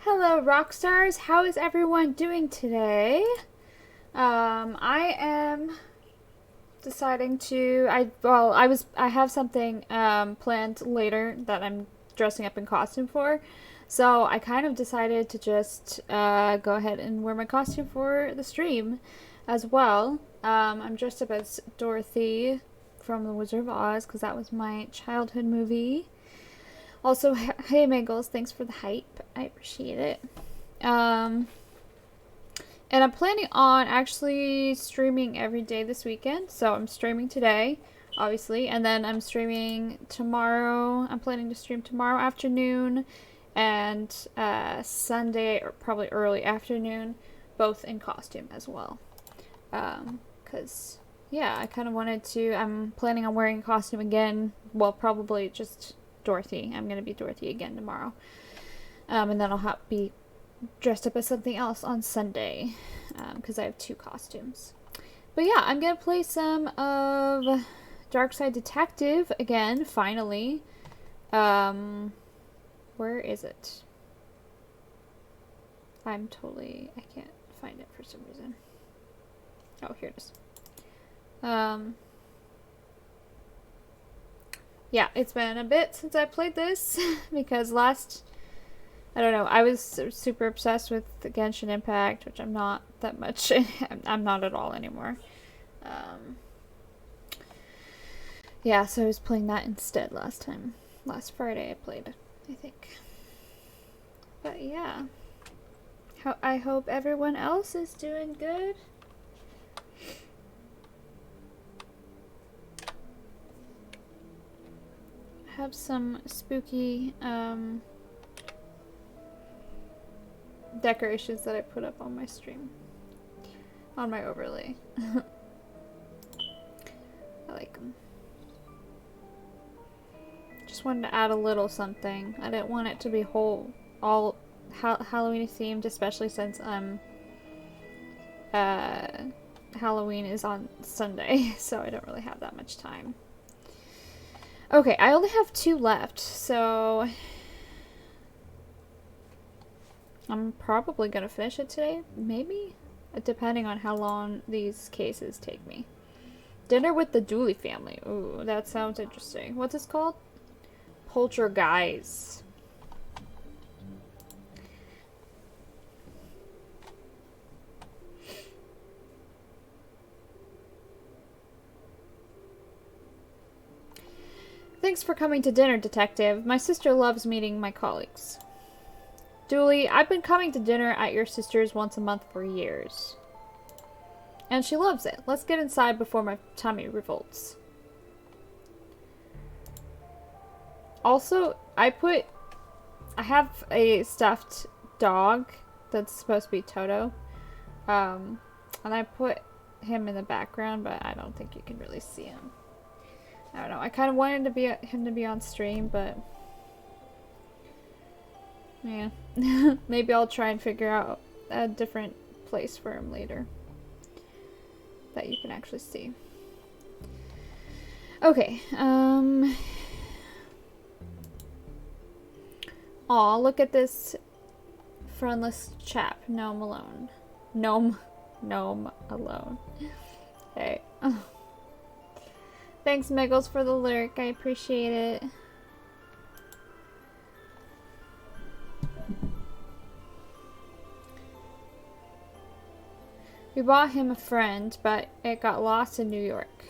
Hello, rock stars. How is everyone doing today? I am deciding to. I have something planned later that I'm dressing up in costume for. So I kind of decided to just go ahead and wear my costume for the stream as well. I'm dressed up as Dorothy from The Wizard of Oz because that was my childhood movie. Also, hey Mangles, thanks for the hype. I appreciate it. Um, and I'm planning on actually streaming every day this weekend. So I'm streaming today, obviously, and then I'm streaming tomorrow. I'm planning to stream tomorrow afternoon and Sunday, or probably early afternoon, both in costume as well. Because, yeah, I kind of wanted to. I'm planning on wearing a costume again. Well, probably just Dorothy. I'm going to be Dorothy again tomorrow. And then I'll be dressed up as something else on Sunday because I have two costumes. But yeah, I'm gonna play some of Darkside Detective again, finally. Where is it? I can't find it for some reason. Oh, here it is. Yeah, it's been a bit since I played this because I don't know. I was super obsessed with the Genshin Impact, which I'm not that much. I'm not at all anymore. Yeah, so I was playing that instead last time. Last Friday I played, I think. But yeah. I hope everyone else is doing good. Have some spooky decorations that I put up on my stream. On my overlay. I like them. Just wanted to add a little something. I didn't want it to be all Halloween themed, especially since Halloween is on Sunday, so I don't really have that much time. Okay, I only have 2 left, so I'm probably gonna finish it today, maybe? Depending on how long these cases take me. Dinner with the Dooley family. Ooh, that sounds interesting. What's this called? Poltergeist. Thanks for coming to dinner, Detective. My sister loves meeting my colleagues. Dooley, I've been coming to dinner at your sister's once a month for years. And she loves it. Let's get inside before my tummy revolts. Also, I have a stuffed dog that's supposed to be Toto. And I put him in the background, but I don't think you can really see him. I don't know. I kind of wanted him to be on stream, but yeah. Maybe I'll try and figure out a different place for him later that you can actually see. Okay. Aw, look at this friendless chap. Gnome alone. Gnome alone. Hey. Thanks, Miggles, for the lyric. I appreciate it. We bought him a friend, but it got lost in New York.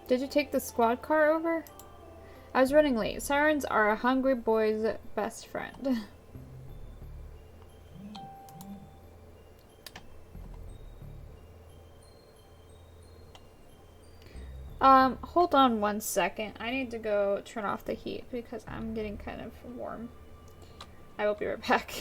Did you take the squad car over? I was running late. Sirens are a hungry boy's best friend. Hold on 1 second. I need to go turn off the heat because I'm getting kind of warm. I will be right back.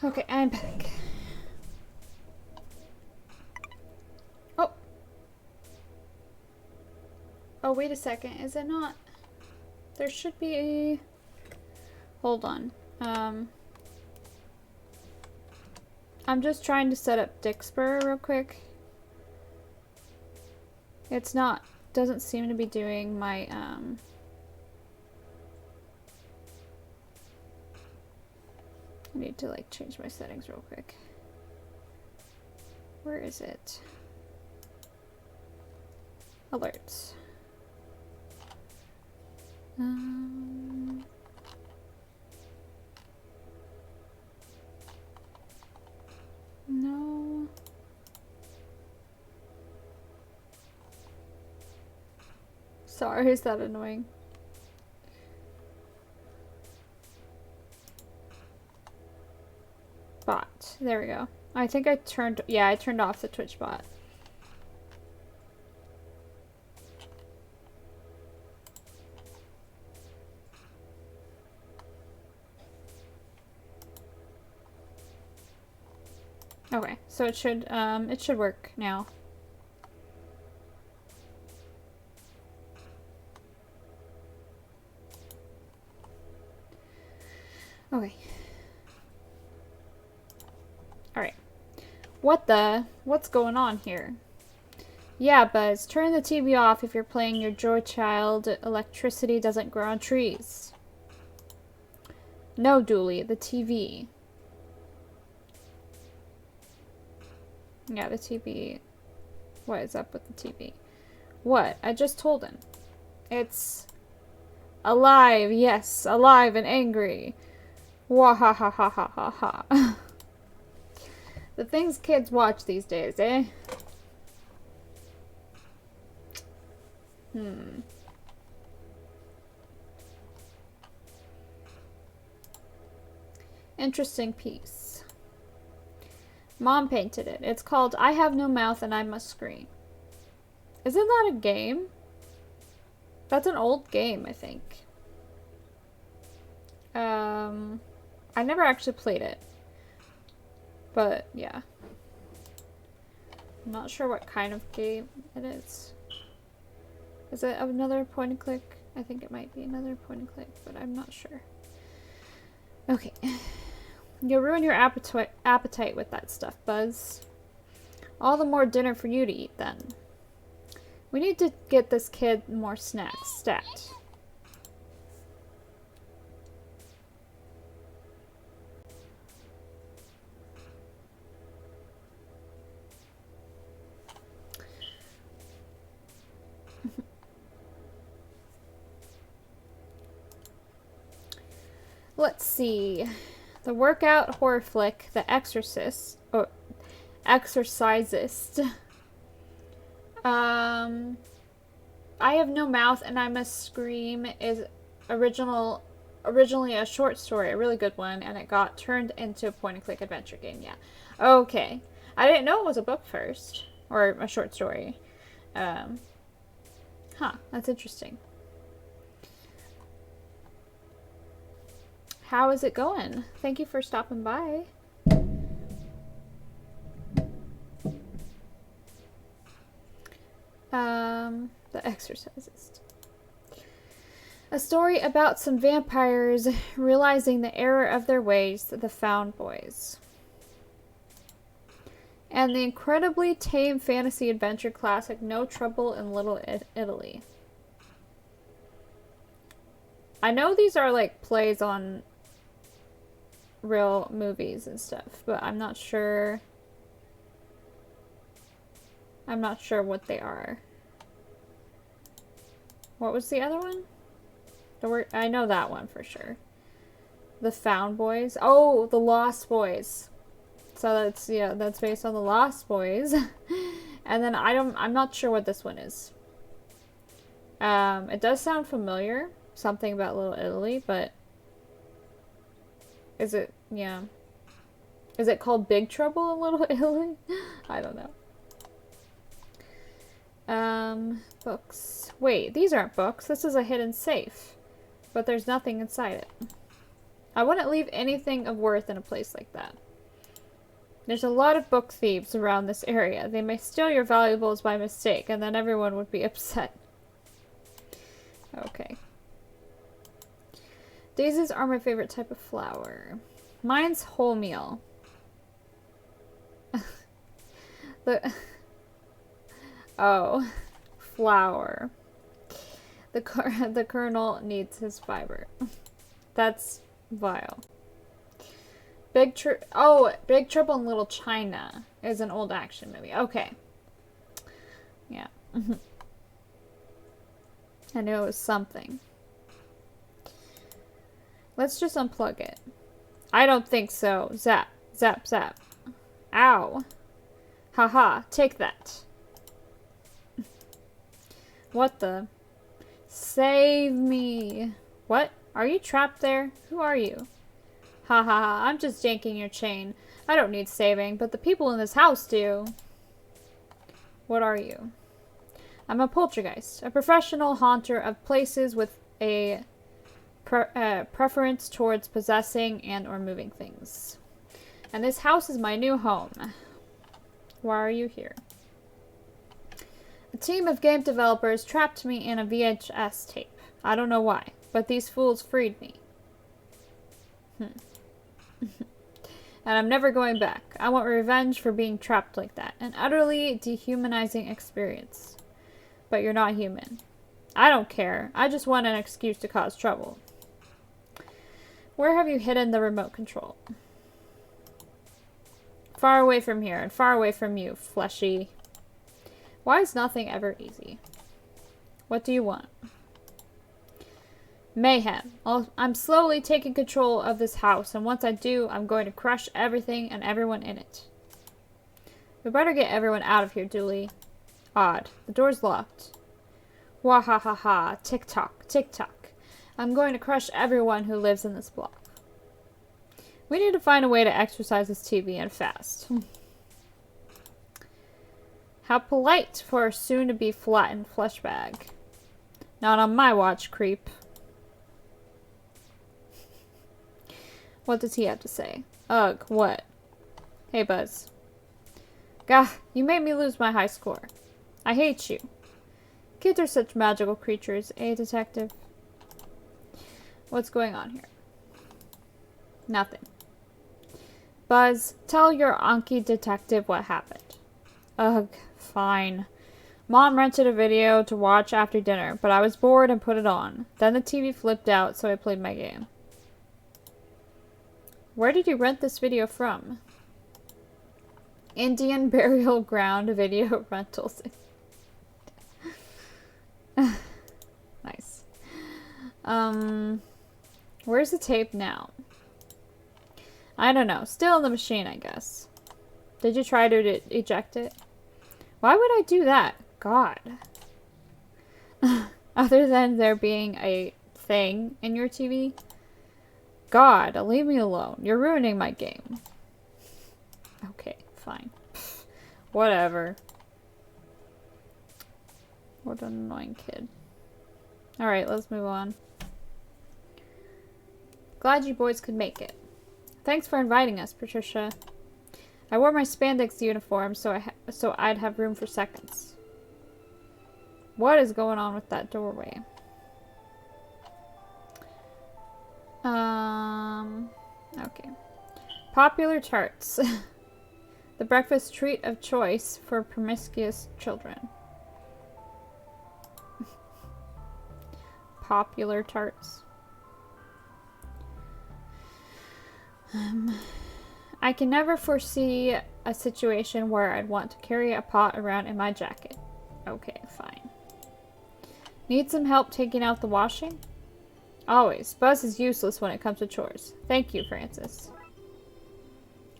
Okay, I'm back. Oh. Oh, wait a second. Is it not? There should be a... Hold on. I'm just trying to set up Dixper real quick. It's not... Doesn't seem to be doing my, I need to, like, change my settings real quick. Where is it? Alerts. No. Sorry, is that annoying? Bot. There we go. I think I turned, yeah, I turned off the Twitch bot. Okay, so it should work now. Okay. Alright. What's going on here? Yeah, Buzz, turn the TV off if you're playing your Joy Child. Electricity doesn't grow on trees. No, Dooley, the TV. Yeah, the TV. What is up with the TV? What? I just told him. It's alive, yes, alive and angry. Wahahahahaha. The things kids watch these days, eh? Interesting piece. Mom painted it. It's called I Have No Mouth and I Must Scream. Isn't that a game? That's an old game, I think. I never actually played it. But, yeah. I'm not sure what kind of game it is. Is it another point and click? I think it might be another point and click, but I'm not sure. Okay. You'll ruin your appetite with that stuff, Buzz. All the more dinner for you to eat, then. We need to get this kid more snacks. Stat. Let's see. The workout horror flick, The Exorcist, or Exorcisist. I Have No Mouth and I Must Scream is originally a short story, a really good one, and it got turned into a point-and-click adventure game, yeah. Okay. I didn't know it was a book first, or a short story. That's interesting. How is it going? Thank you for stopping by. The Exorcisist. A story about some vampires realizing the error of their ways, the Found Boys. And the incredibly tame fantasy adventure classic No Trouble in Little Italy. I know these are like plays on real movies and stuff, but I'm not sure. I'm not sure what they are. What was the other one? I know that one for sure. The Found Boys. Oh, the Lost Boys. So that's, yeah, that's based on the Lost Boys. And then I'm not sure what this one is. It does sound familiar. Something about Little Italy, but is it, yeah. Is it called Big Trouble in Little Italy? I don't know. Books. Wait, these aren't books. This is a hidden safe. But there's nothing inside it. I wouldn't leave anything of worth in a place like that. There's a lot of book thieves around this area. They may steal your valuables by mistake, and then everyone would be upset. Okay. Daisies are my favorite type of flower. Mine's wholemeal. Oh, flower. The kernel needs his fiber. That's vile. Big Trouble in Little China is an old action movie. Okay. Yeah. I knew it was something. Let's just unplug it. I don't think so. Zap. Zap, zap. Ow. Haha. Take that. What the? Save me. What? Are you trapped there? Who are you? Ha ha ha. I'm just yanking your chain. I don't need saving, but the people in this house do. What are you? I'm a poltergeist, a professional haunter of places with a preference towards possessing and or moving things. And this house is my new home. Why are you here? A team of game developers trapped me in a VHS tape. I don't know why, but these fools freed me. And I'm never going back. I want revenge for being trapped like that. An utterly dehumanizing experience. But you're not human. I don't care. I just want an excuse to cause trouble. Where have you hidden the remote control? Far away from here, and far away from you, fleshy. Why is nothing ever easy? What do you want? Mayhem. I'm slowly taking control of this house, and once I do, I'm going to crush everything and everyone in it. We better get everyone out of here, Dooley. Odd. The door's locked. Wahahaha. Tick-tock. Tick-tock. I'm going to crush everyone who lives in this block. We need to find a way to exercise this TV and fast. How polite for a soon-to-be flattened flesh bag. Not on my watch, creep. What does he have to say? Ugh, what? Hey, Buzz. Gah, you made me lose my high score. I hate you. Kids are such magical creatures, eh, detective? What's going on here? Nothing. Buzz, tell your Anki detective what happened. Ugh, fine. Mom rented a video to watch after dinner, but I was bored and put it on. Then the TV flipped out, so I played my game. Where did you rent this video from? Indian Burial Ground Video Rentals. Nice. Where's the tape now? I don't know. Still in the machine, I guess. Did you try to eject it? Why would I do that? God. Other than there being a thing in your TV? God, leave me alone. You're ruining my game. Okay, fine. Whatever. What an annoying kid. Alright, let's move on. Glad you boys could make it. Thanks for inviting us, Patricia. I wore my spandex uniform so I'd have room for seconds. What is going on with that doorway? Okay. Popular tarts. The breakfast treat of choice for promiscuous children. Popular tarts. I can never foresee a situation where I'd want to carry a pot around in my jacket. Okay, fine. Need some help taking out the washing? Always. Buzz is useless when it comes to chores. Thank you, Francis.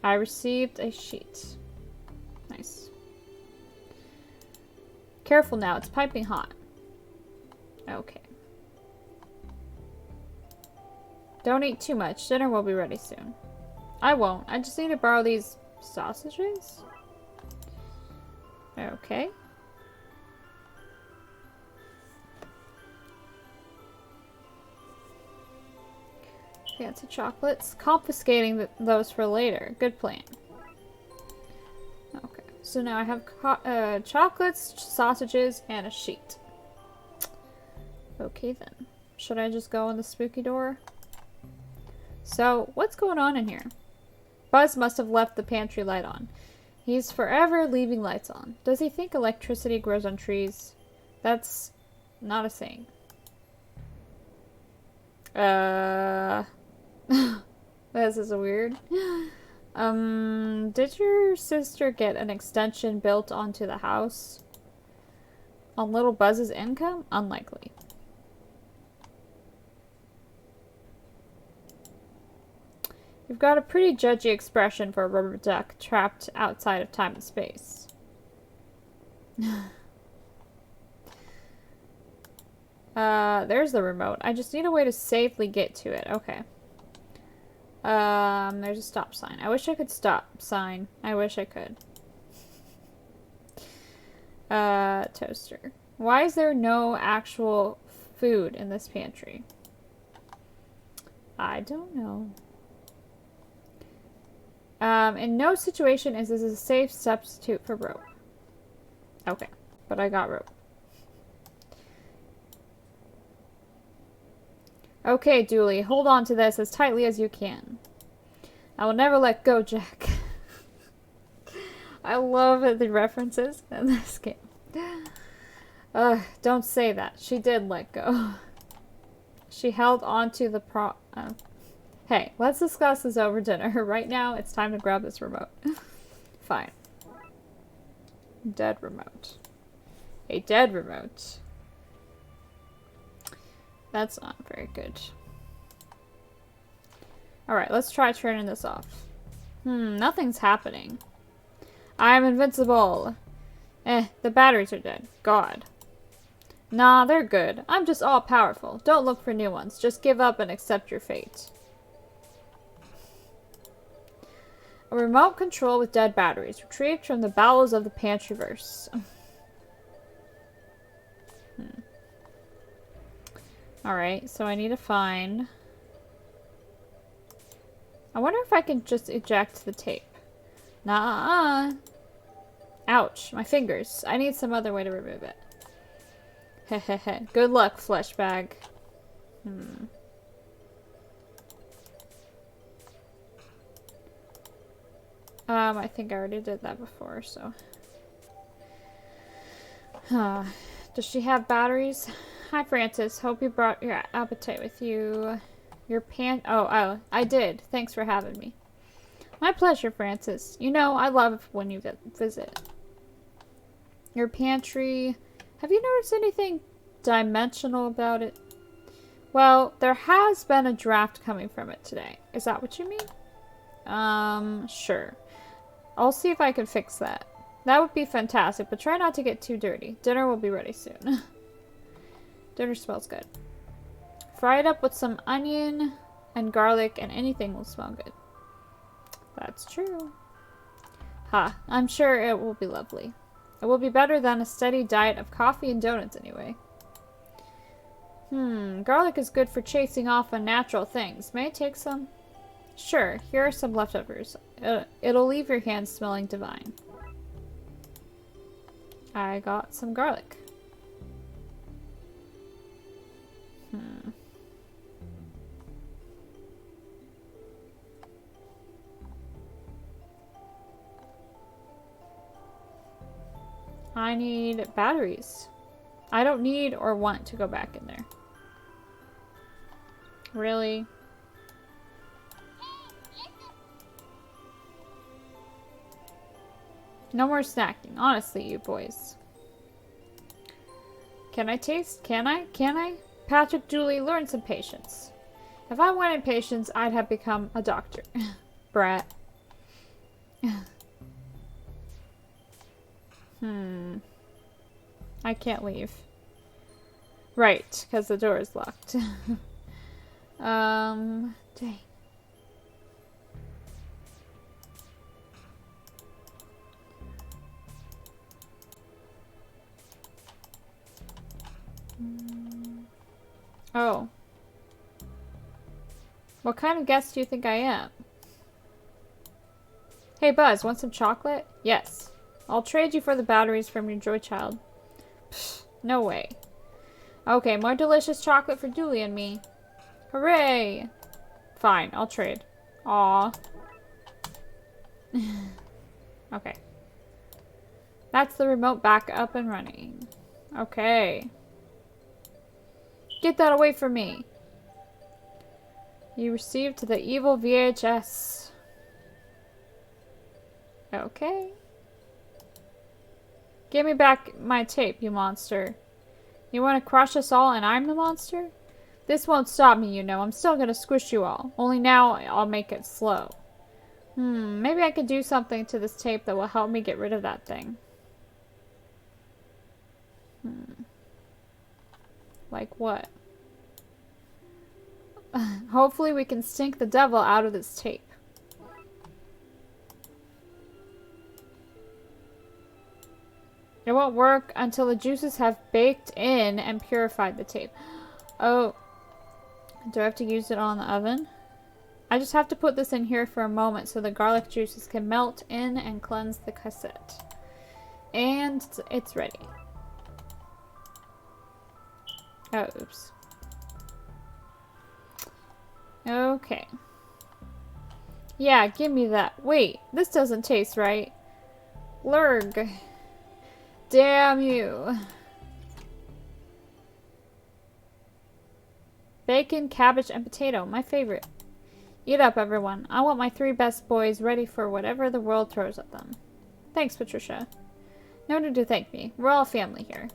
I received a sheet. Nice. Careful now, it's piping hot. Okay. Don't eat too much. Dinner will be ready soon. I won't. I just need to borrow these sausages. Okay. Fancy chocolates. Confiscating those for later. Good plan. Okay. So now I have chocolates, sausages, and a sheet. Okay then. Should I just go in the spooky door? So, what's going on in here? Buzz must have left the pantry light on. He's forever leaving lights on. Does he think electricity grows on trees? That's not a saying. This is weird. Did your sister get an extension built onto the house? On little Buzz's income? Unlikely. You've got a pretty judgy expression for a rubber duck trapped outside of time and space. There's the remote. I just need a way to safely get to it. Okay. There's a stop sign. I wish I could stop sign. I wish I could. Toaster. Why is there no actual food in this pantry? I don't know. In no situation is this a safe substitute for rope. Okay, but I got rope. Okay, Dooley, hold on to this as tightly as you can. I will never let go, Jack. I love the references in this game. Don't say that. She did let go. She held on to the Hey, let's discuss this over dinner. Right now, it's time to grab this remote. Fine. Dead remote. A dead remote. That's not very good. Alright, let's try turning this off. Nothing's happening. I'm invincible. The batteries are dead. God. Nah, they're good. I'm just all powerful. Don't look for new ones. Just give up and accept your fate. A remote control with dead batteries. Retrieved from the bowels of the Pantryverse. Alright, so I need to find... I wonder if I can just eject the tape. Nah. Ouch, my fingers. I need some other way to remove it. Hehehe. Good luck, flesh bag. I think I already did that before, so... Does she have batteries? Hi, Francis. Hope you brought your appetite with you. Your Oh, I did. Thanks for having me. My pleasure, Francis. You know, I love when you visit. Your pantry... Have you noticed anything dimensional about it? Well, there has been a draft coming from it today. Is that what you mean? Sure. I'll see if I can fix that. That would be fantastic, but try not to get too dirty. Dinner will be ready soon. Dinner smells good. Fry it up with some onion and garlic and anything will smell good. That's true. Ha, I'm sure it will be lovely. It will be better than a steady diet of coffee and donuts anyway. Garlic is good for chasing off unnatural things. May I take some? Sure, here are some leftovers. It'll leave your hands smelling divine. I got some garlic. I need batteries. I don't need or want to go back in there. Really? No more snacking. Honestly, you boys. Can I taste? Can I? Can I? Patrick Dooley, learn some patience. If I wanted patience, I'd have become a doctor. Brat. I can't leave. Right, because the door is locked. Dang. Oh. What kind of guest do you think I am? Hey Buzz, want some chocolate? Yes. I'll trade you for the batteries from your Joy Child. Pfft, no way. Okay, more delicious chocolate for Dooley and me. Hooray! Fine, I'll trade. Aw. Okay. That's the remote back up and running. Okay. Get that away from me. You received the evil VHS. Okay. Give me back my tape, you monster. You want to crush us all and I'm the monster? This won't stop me, you know. I'm still gonna squish you all. Only now I'll make it slow. Maybe I could do something to this tape that will help me get rid of that thing. Like what? Hopefully we can stink the devil out of this tape. It won't work until the juices have baked in and purified the tape. Oh. Do I have to use it on the oven? I just have to put this in here for a moment so the garlic juices can melt in and cleanse the cassette. And it's ready. Oh, oops. Okay. Yeah, give me that. Wait, this doesn't taste right. Lurg. Damn you. Bacon, cabbage, and potato. My favorite. Eat up, everyone. I want my 3 best boys ready for whatever the world throws at them. Thanks, Patricia. No need to thank me. We're all family here.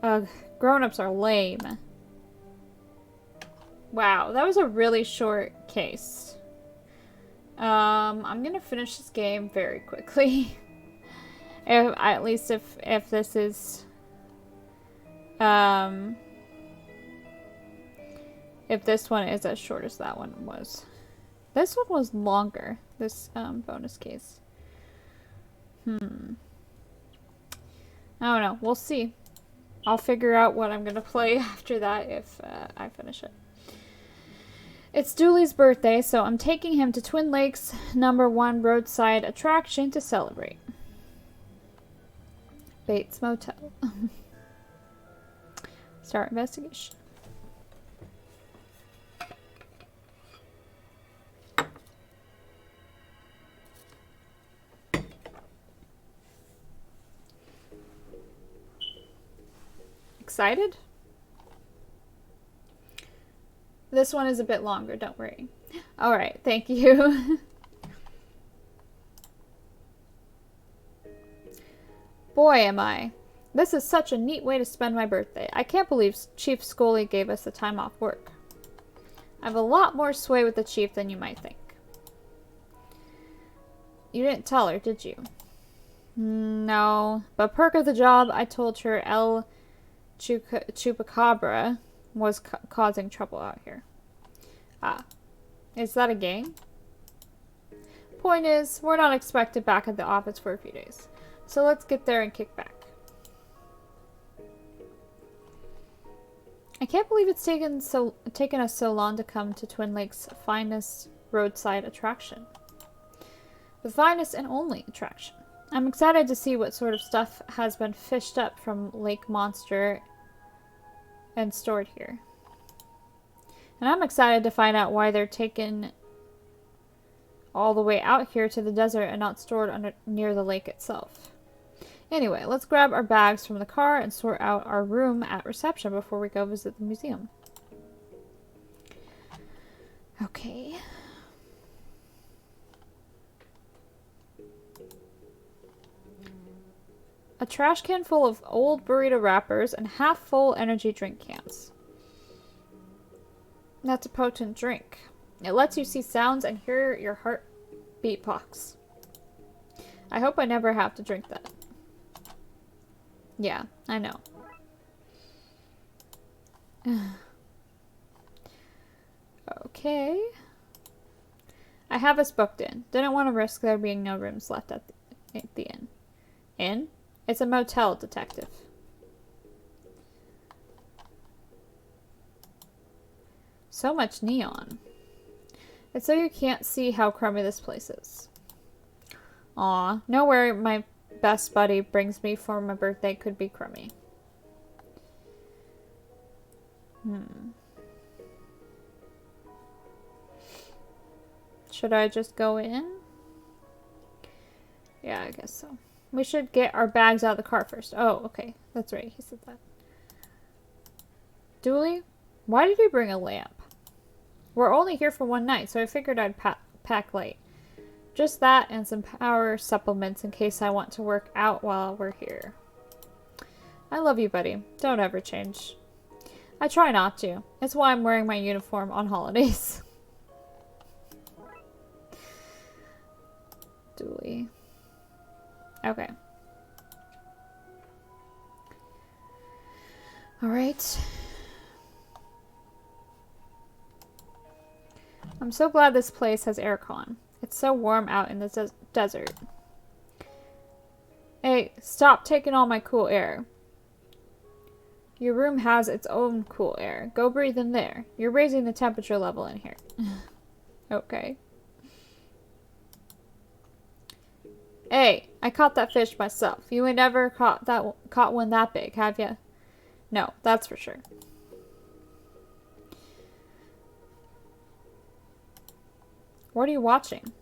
Ugh, grown-ups are lame. Wow, that was a really short case. I'm gonna finish this game very quickly. At least if this is... if this one is as short as that one was. This one was longer, this bonus case. I don't know. We'll see. I'll figure out what I'm going to play after that if I finish it. It's Dooley's birthday, so I'm taking him to Twin Lakes #1 roadside attraction to celebrate. Baits Motel. Start investigation. Excited? This one is a bit longer, don't worry. Alright, thank you. Boy, am I. This is such a neat way to spend my birthday. I can't believe Chief Scully gave us the time off work. I have a lot more sway with the chief than you might think. You didn't tell her, did you? No, but perk of the job, I told her El Chupacabra was causing trouble out here. Ah, is that a gang? Point is, we're not expected back at the office for a few days. So let's get there and kick back. I can't believe it's taken us so long to come to Twin Lakes' finest roadside attraction. The finest and only attraction. I'm excited to see what sort of stuff has been fished up from Lake Monster and stored here. And I'm excited to find out why they're taken all the way out here to the desert and not stored near the lake itself. Anyway, let's grab our bags from the car and sort out our room at reception before we go visit the museum. Okay. A trash can full of old burrito wrappers and half full energy drink cans. That's a potent drink. It lets you see sounds and hear your heart beatbox. I hope I never have to drink that. Yeah, I know. Okay. I have us booked in. Didn't want to risk there being no rooms left at the inn. Inn? It's a motel, detective. So much neon. It's so you can't see how crummy this place is. Aw, nowhere my best buddy brings me for my birthday could be crummy. Should I just go in? Yeah, I guess so. We should get our bags out of the car first. Oh, okay. That's right. He said that. Dooley, why did you bring a lamp? We're only here for one night, so I figured I'd pack light. Just that and some power supplements in case I want to work out while we're here. I love you, buddy. Don't ever change. I try not to. It's why I'm wearing my uniform on holidays. Dooley. Okay. Alright. I'm so glad this place has aircon. It's so warm out in the desert. Hey, stop taking all my cool air. Your room has its own cool air. Go breathe in there. You're raising the temperature level in here. Okay. Hey, I caught that fish myself. You ain't never caught one that big, have ya? No, that's for sure. What are you watching?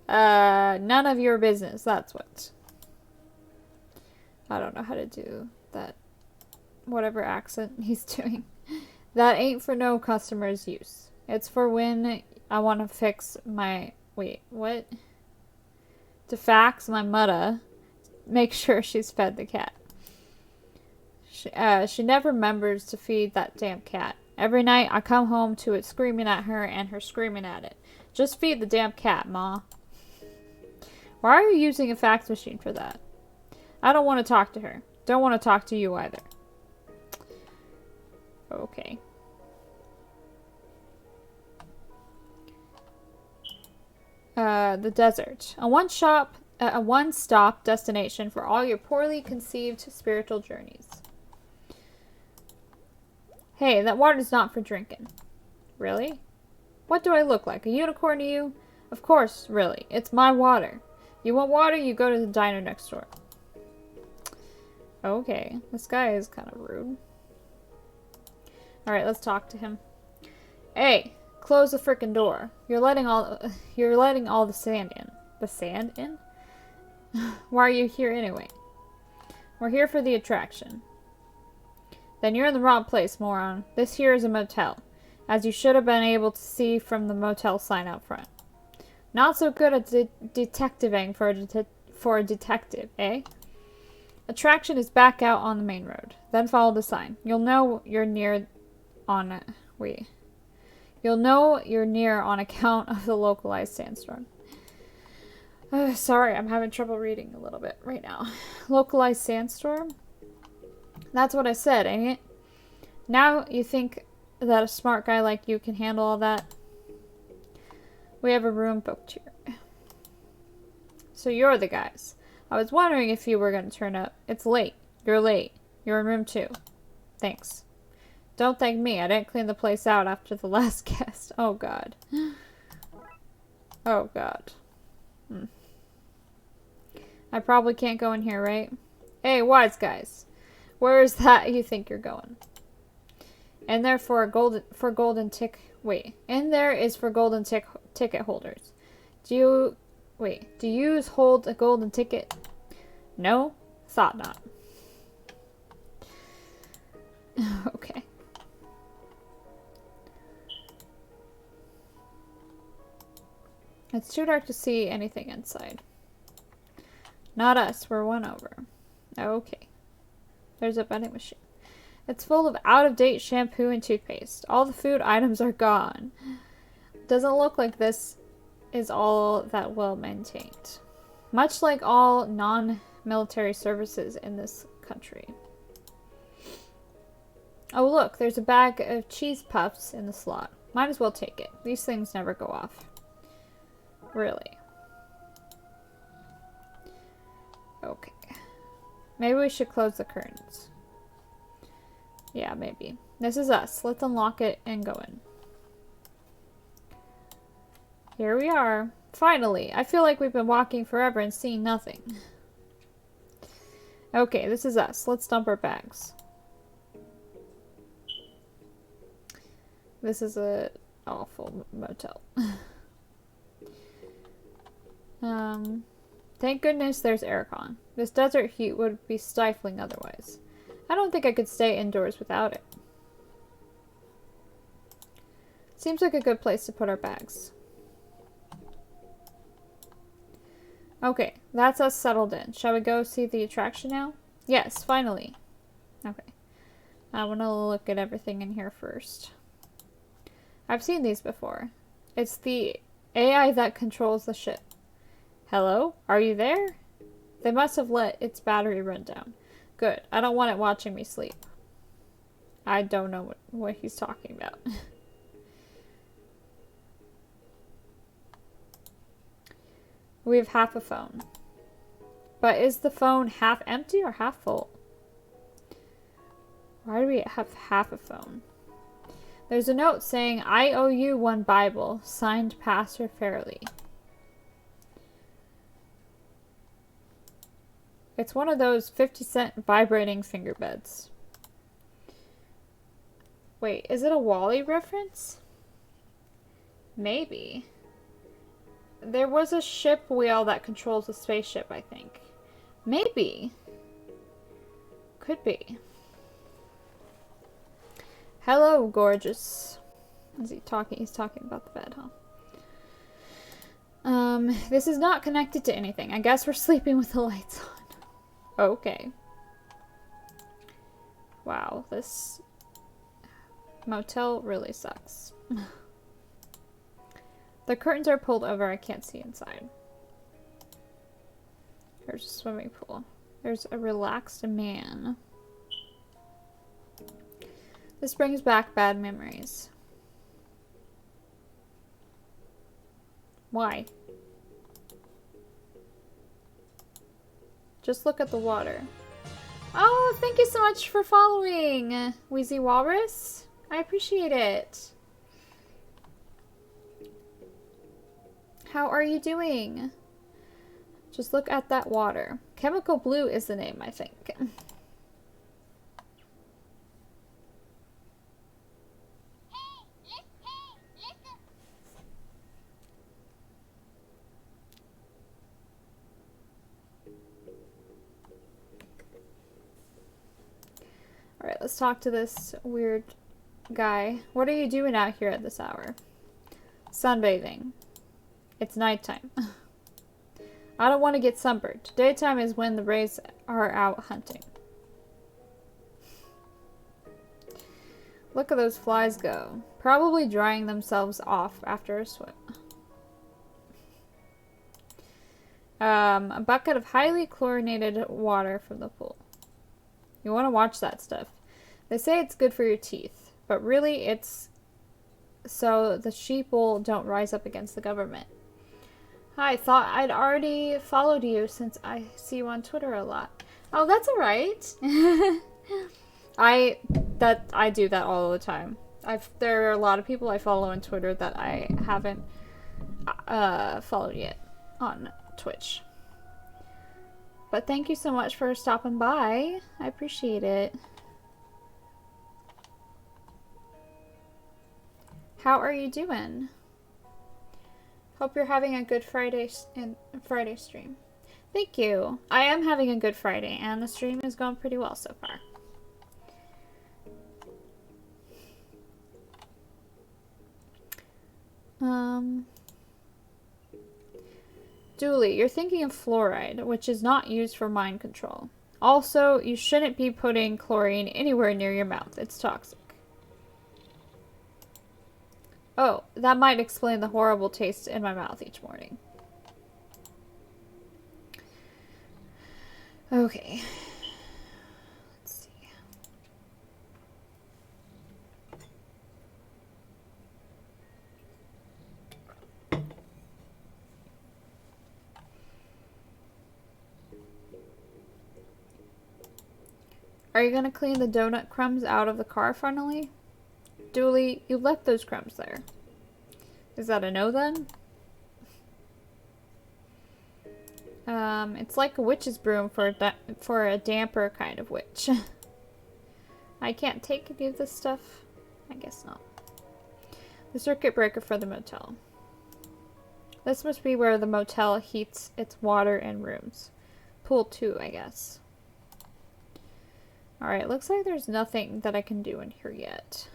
None of your business, that's what. I don't know how to do that. Whatever accent he's doing. That ain't for no customer's use. It's for when I want to fix my... Wait, what? To fax my mudda. Make sure she's fed the cat. She never remembers to feed that damn cat. Every night I come home to it screaming at her and her screaming at it. Just feed the damn cat, Ma. Why are you using a fax machine for that? I don't want to talk to her. Don't want to talk to you either. Okay. The desert. A one-stop destination for all your poorly conceived spiritual journeys. Hey, that water's not for drinking. Really? What do I look like? A unicorn to you? Of course, really. It's my water. You want water? You go to the diner next door. Okay. This guy is kind of rude. Alright, let's talk to him. Hey, close the frickin' door. You're letting all the sand in. The sand in? Why are you here anyway? We're here for the attraction. Then you're in the wrong place, moron. This here is a motel, as you should have been able to see from the motel sign out front. Not so good at detectiving for a detective, eh? Attraction is back out on the main road. Then follow the sign. You'll know you're near on account of the localized sandstorm. Sorry, I'm having trouble reading a little bit right now. Localized sandstorm? That's what I said, ain't it? Now you think that a smart guy like you can handle all that? We have a room booked here. So you're the guys. I was wondering if you were going to turn up. It's late. You're late. You're in room 2. Thanks. Don't thank me. I didn't clean the place out after the last guest. Oh, God. Oh, God. I probably can't go in here, right? Hey, wise guys. Where is that you think you're going? And there for golden ticket holders. Do you hold a golden ticket? No? Thought not. Okay. It's too dark to see anything inside. Not us, we're one over. Okay. There's a vending machine. It's full of out-of-date shampoo and toothpaste. All the food items are gone. Doesn't look like this is all that well maintained. Much like all non-military services in this country. Oh look, there's a bag of cheese puffs in the slot. Might as well take it. These things never go off. Really. Okay. Maybe we should close the curtains. Yeah, maybe. This is us. Let's unlock it and go in. Here we are. Finally. I feel like we've been walking forever and seeing nothing. Okay, this is us. Let's dump our bags. This is a awful motel. Thank goodness there's aircon. This desert heat would be stifling otherwise. I don't think I could stay indoors without it. Seems like a good place to put our bags. Okay, that's us settled in. Shall we go see the attraction now? Yes, finally. Okay. I want to look at everything in here first. I've seen these before. It's the AI that controls the ship. Hello? Are you there? They must have let its battery run down. Good. I don't want it watching me sleep. I don't know what he's talking about. We have half a phone. But is the phone half empty or half full? Why do we have half a phone? There's a note saying, I owe you one Bible, signed Pastor Fairley. It's one of those 50-cent vibrating finger beds. Wait, is it a Wall-E reference? Maybe. There was a ship wheel that controls a spaceship, I think. Maybe. Could be. Hello, gorgeous. Is he talking? He's talking about the bed, huh? This is not connected to anything. I guess we're sleeping with the lights on. Okay. Wow, this motel really sucks. The curtains are pulled over. I can't see inside. There's a swimming pool. There's a relaxed man. This brings back bad memories. Why? Just look at the water. Oh, thank you so much for following, Wheezy Walrus. I appreciate it. How are you doing? Just look at that water. Chemical Blue is the name, I think. Alright, let's talk to this weird guy. What are you doing out here at this hour? Sunbathing. It's nighttime. I don't want to get sunburned. Daytime is when the rays are out hunting. Look at those flies go. Probably drying themselves off after a swim. A bucket of highly chlorinated water from the pool. You want to watch that stuff. They say it's good for your teeth, but really it's so the sheeple don't rise up against the government. I thought I'd already followed you since I see you on Twitter a lot. Oh, that's alright. I do that all the time. There are a lot of people I follow on Twitter that I haven't followed yet on Twitch. But thank you so much for stopping by. I appreciate it. How are you doing? Hope you're having a good Friday stream. Thank you. I am having a good Friday, and the stream is going pretty well so far. Dooley, you're thinking of fluoride, which is not used for mind control. Also, you shouldn't be putting chlorine anywhere near your mouth. It's toxic. Oh, that might explain the horrible taste in my mouth each morning. Okay. Let's see. Are you gonna clean the donut crumbs out of the car finally? Dooley, you left those crumbs there. Is that a no then? It's like a witch's broom for a damper kind of witch. I can't take any of this stuff. I guess not. The circuit breaker for the motel. This must be where the motel heats its water and rooms. Pool 2, I guess. Alright, looks like there's nothing that I can do in here yet.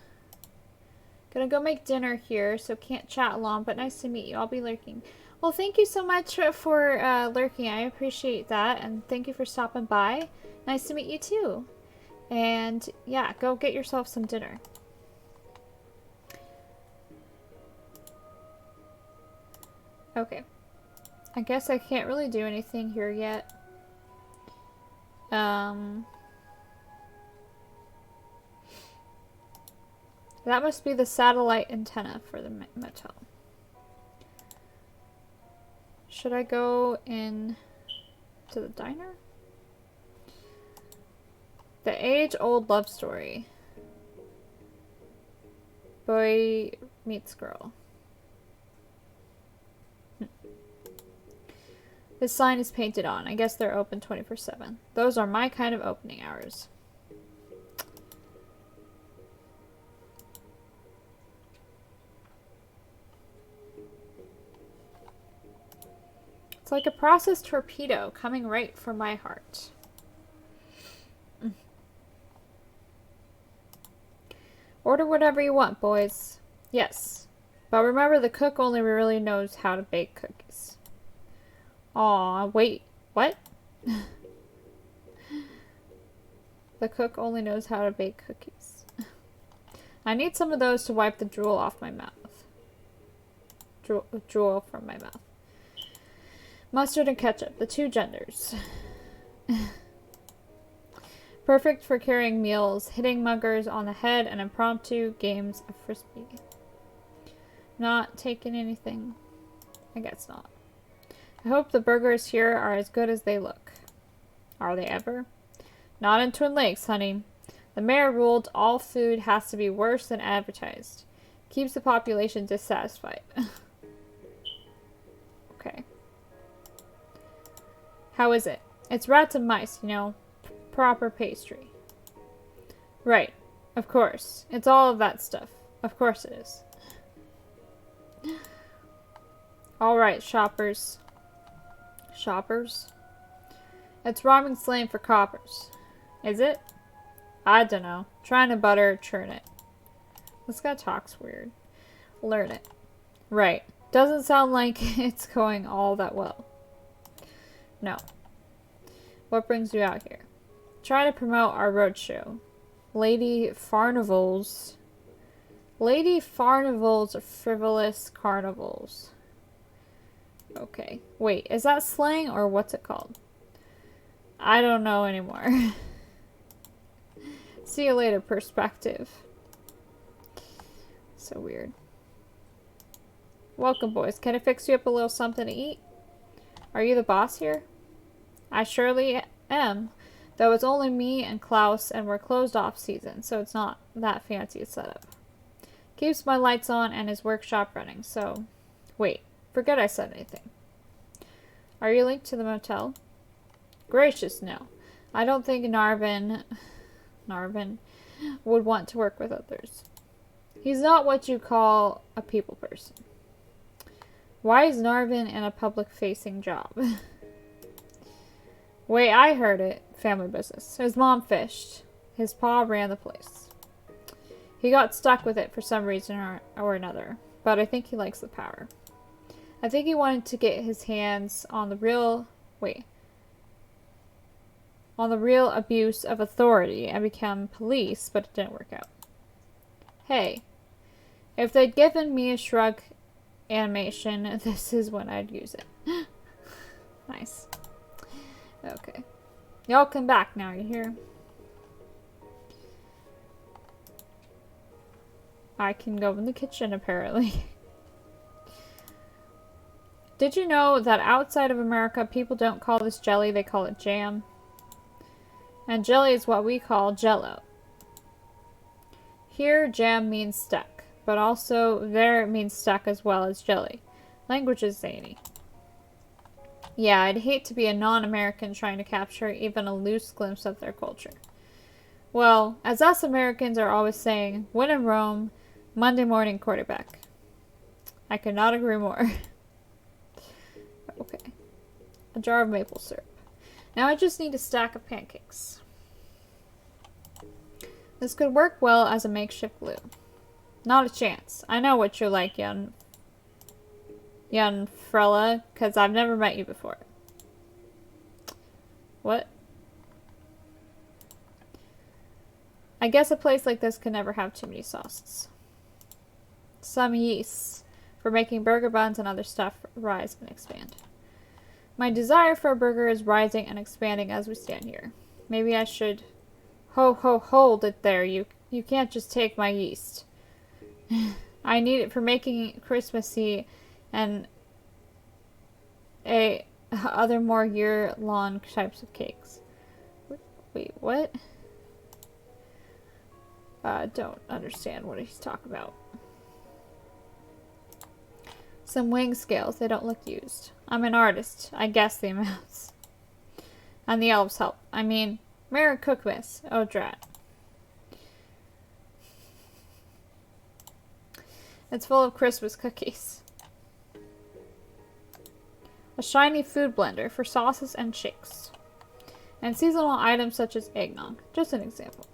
Gonna go make dinner here, so can't chat long, but nice to meet you. I'll be lurking. Well, thank you so much for lurking. I appreciate that, and thank you for stopping by. Nice to meet you too. And yeah, go get yourself some dinner. Okay. I guess I can't really do anything here yet. That must be the satellite antenna for the motel. Should I go in to the diner? The age-old love story. Boy meets girl. This sign is painted on. I guess they're open 24/7. Those are my kind of opening hours. It's like a processed torpedo coming right for my heart. Order whatever you want, boys. Yes. But remember, the cook only really knows how to bake cookies. Aw, wait. What? The cook only knows how to bake cookies. I need some of those to wipe the drool off my mouth. Drool from my mouth. Mustard and ketchup, the two genders. Perfect for carrying meals, hitting muggers on the head, and impromptu games of frisbee. Not taking anything. I guess not. I hope the burgers here are as good as they look. Are they ever? Not in Twin Lakes, honey. The mayor ruled all food has to be worse than advertised. Keeps the population dissatisfied. Okay. How is it? It's rats and mice, you know. Proper pastry. Right. Of course. It's all of that stuff. Of course it is. Alright, shoppers. Shoppers? It's rhyming slang for coppers. Is it? I dunno. Trying to butter churn it. This guy talks weird. Learn it. Right. Doesn't sound like it's going all that well. No. What brings you out here? Try to promote our roadshow. Lady Farnivals. Lady Farnivals are frivolous carnivals. Okay. Wait, is that slang or what's it called? I don't know anymore. See you later, perspective. So weird. Welcome, boys. Can I fix you up a little something to eat? Are you the boss here? I surely am. Though it's only me and Klaus and we're closed off season, so it's not that fancy a setup. Keeps my lights on and his workshop running, so... Wait, forget I said anything. Are you linked to the motel? Gracious, no. I don't think Narvin would want to work with others. He's not what you call a people person. Why is Narvin in a public-facing job? Wait, I heard it. Family business. His mom fished. His pa ran the place. He got stuck with it for some reason or another, but I think he likes the power. I think he wanted to get his hands on the real... on the real abuse of authority and become police, but it didn't work out. Hey, if they'd given me a shrug animation, this is when I'd use it. Nice. Okay. Y'all come back now, you hear? I can go in the kitchen, apparently. Did you know that outside of America, people don't call this jelly, they call it jam? And jelly is what we call jello. Here, jam means stuck, but also there it means stuck as well as jelly. Language is zany. Yeah, I'd hate to be a non-American trying to capture even a loose glimpse of their culture. Well, as us Americans are always saying, when in Rome, Monday morning quarterback. I could not agree more. Okay. A jar of maple syrup. Now I just need a stack of pancakes. This could work well as a makeshift glue. Not a chance. I know what you're like, young Frella, because I've never met you before. What? I guess a place like this can never have too many sauces. Some yeasts for making burger buns and other stuff rise and expand. My desire for a burger is rising and expanding as we stand here. Maybe I should... hold it there. You can't just take my yeast. I need it for making Christmassy and other more year-long types of cakes. Wait, what? Don't understand what he's talking about. Some wing scales. They don't look used. I'm an artist. I guess the amounts. And the elves help. I mean, Merry Cookmas. Oh, drat. It's full of Christmas cookies. A shiny food blender for sauces and shakes. And seasonal items such as eggnog. Just an example.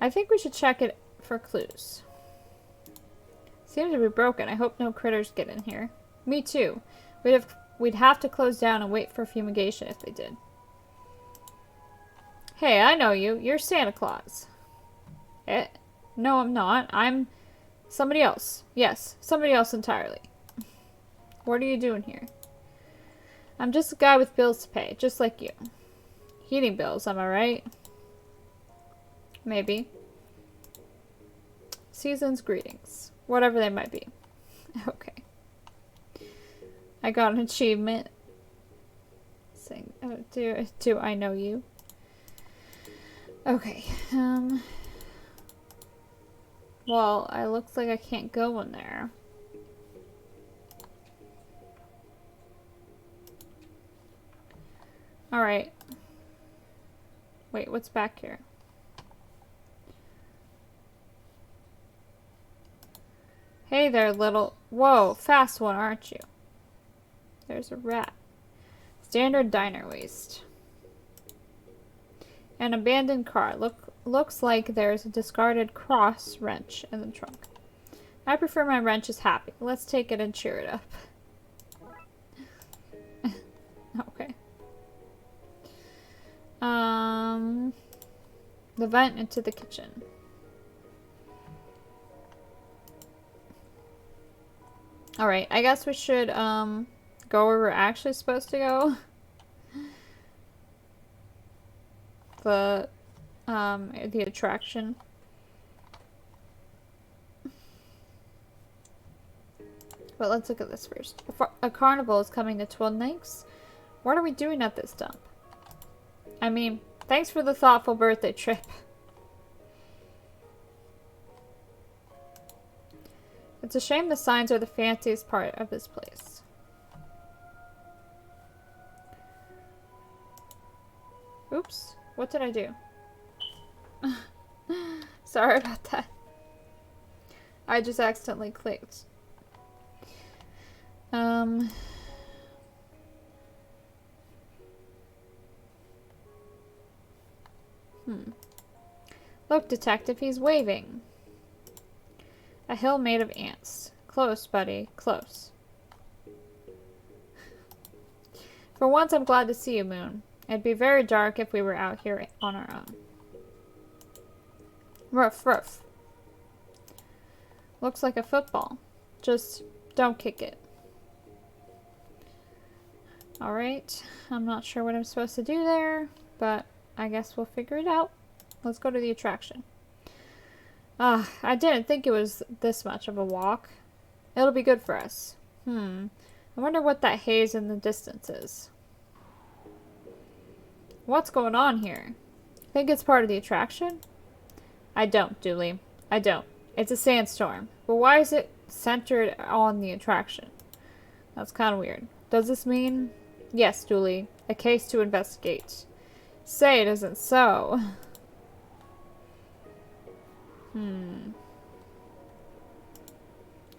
I think we should check it for clues. Seems to be broken. I hope no critters get in here. Me too. We'd have to close down and wait for fumigation if they did. Hey, I know you. You're Santa Claus. No, I'm not. I'm somebody else. Yes, somebody else entirely. What are you doing here? I'm just a guy with bills to pay, just like you. Heating bills, am I right? Maybe. Season's greetings. Whatever they might be. Okay. I got an achievement. Saying, oh, do I know you? Okay. Well, it looks like I can't go in there. Alright. Wait, what's back here? Hey there, little... Whoa, fast one, aren't you? There's a rat. Standard diner waste. An abandoned car. Looks like there's a discarded cross wrench in the trunk. I prefer my wrenches happy. Let's take it and cheer it up. Okay. The vent into the kitchen. Alright, I guess we should, go where we're actually supposed to go. The attraction. But let's look at this first. A carnival is coming to Twin Lakes. What are we doing at this dump? I mean, thanks for the thoughtful birthday trip. It's a shame the signs are the fanciest part of this place. Oops. What did I do? Sorry about that. I just accidentally clicked. Look, detective, he's waving. A hill made of ants. Close, buddy. Close. For once, I'm glad to see you, Moon. It'd be very dark if we were out here on our own. Ruff, ruff. Looks like a football. Just don't kick it. Alright. I'm not sure what I'm supposed to do there, but I guess we'll figure it out. Let's go to the attraction. I didn't think it was this much of a walk. It'll be good for us. I wonder what that haze in the distance is. What's going on here? Think it's part of the attraction? I don't, Dooley. I don't. It's a sandstorm. But why is it centered on the attraction? That's kind of weird. Does this mean... Yes, Dooley. A case to investigate. Say it isn't so.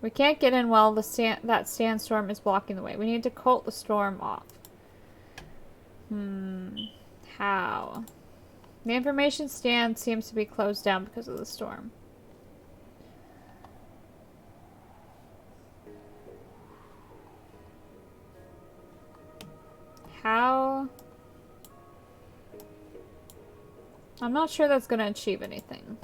We can't get in while that sandstorm is blocking the way. We need to cult the storm off. How? The information stand seems to be closed down because of the storm. How? I'm not sure that's going to achieve anything.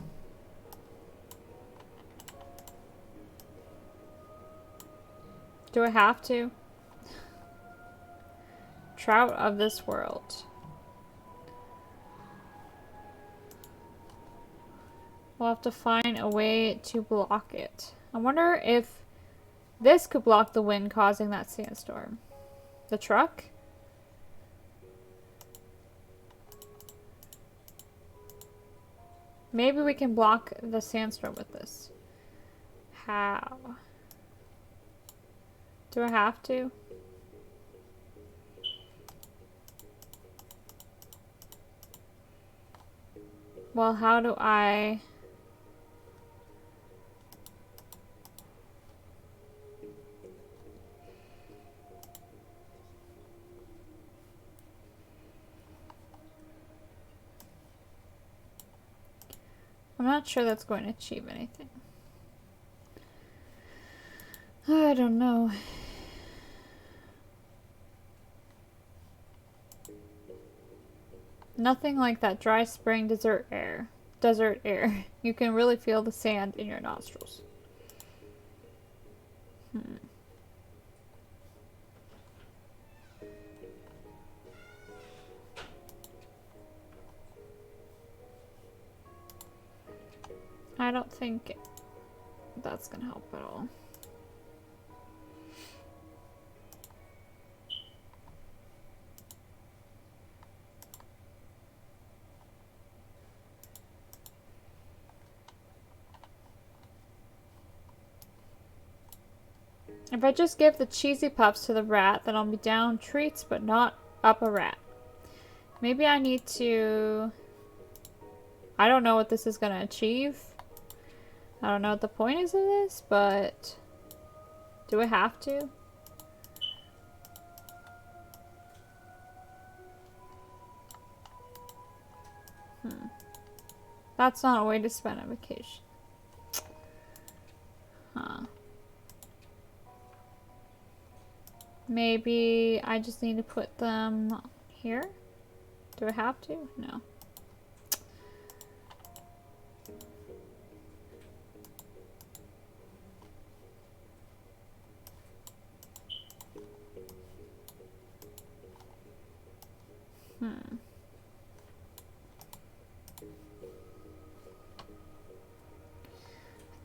Do I have to? Trout of this world. We'll have to find a way to block it. I wonder if this could block the wind causing that sandstorm. The truck? Maybe we can block the sandstorm with this. How? Do I have to? Well, how do I... I'm not sure that's going to achieve anything. I don't know. Nothing like that dry spring desert air. You can really feel the sand in your nostrils. I don't think that's gonna help at all. If I just give the cheesy puffs to the rat, then I'll be down treats but not up a rat. Maybe I need to... I don't know what this is gonna achieve. I don't know what the point is of this, but... Do I have to? That's not a way to spend a vacation. Huh. Maybe I just need to put them here? Do I have to? No.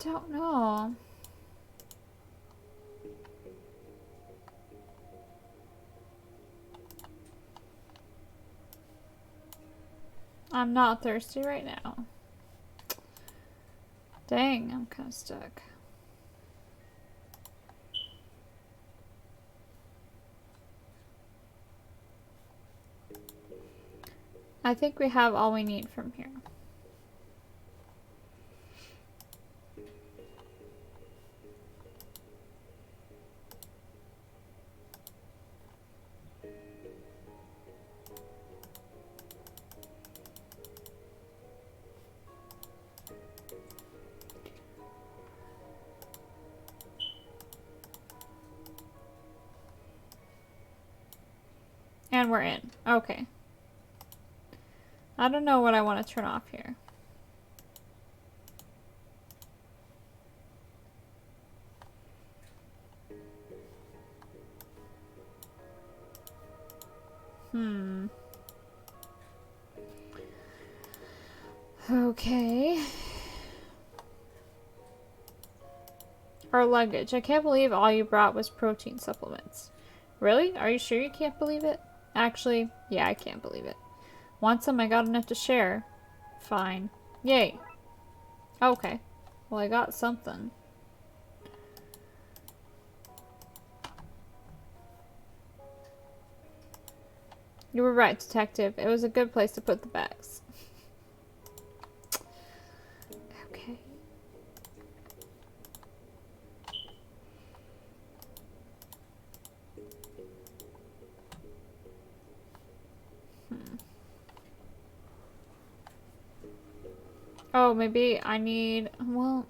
I don't know. I'm not thirsty right now. Dang, I'm kind of stuck. I think we have all we need from here. And we're in. Okay. I don't know what I want to turn off here. Okay. Our luggage. I can't believe all you brought was protein supplements. Really? Are you sure you can't believe it? Actually, yeah, I can't believe it. Want some? I got enough to share. Fine. Yay. Okay. Well, I got something. You were right, detective. It was a good place to put the bags. Okay. Oh, maybe I need... Well...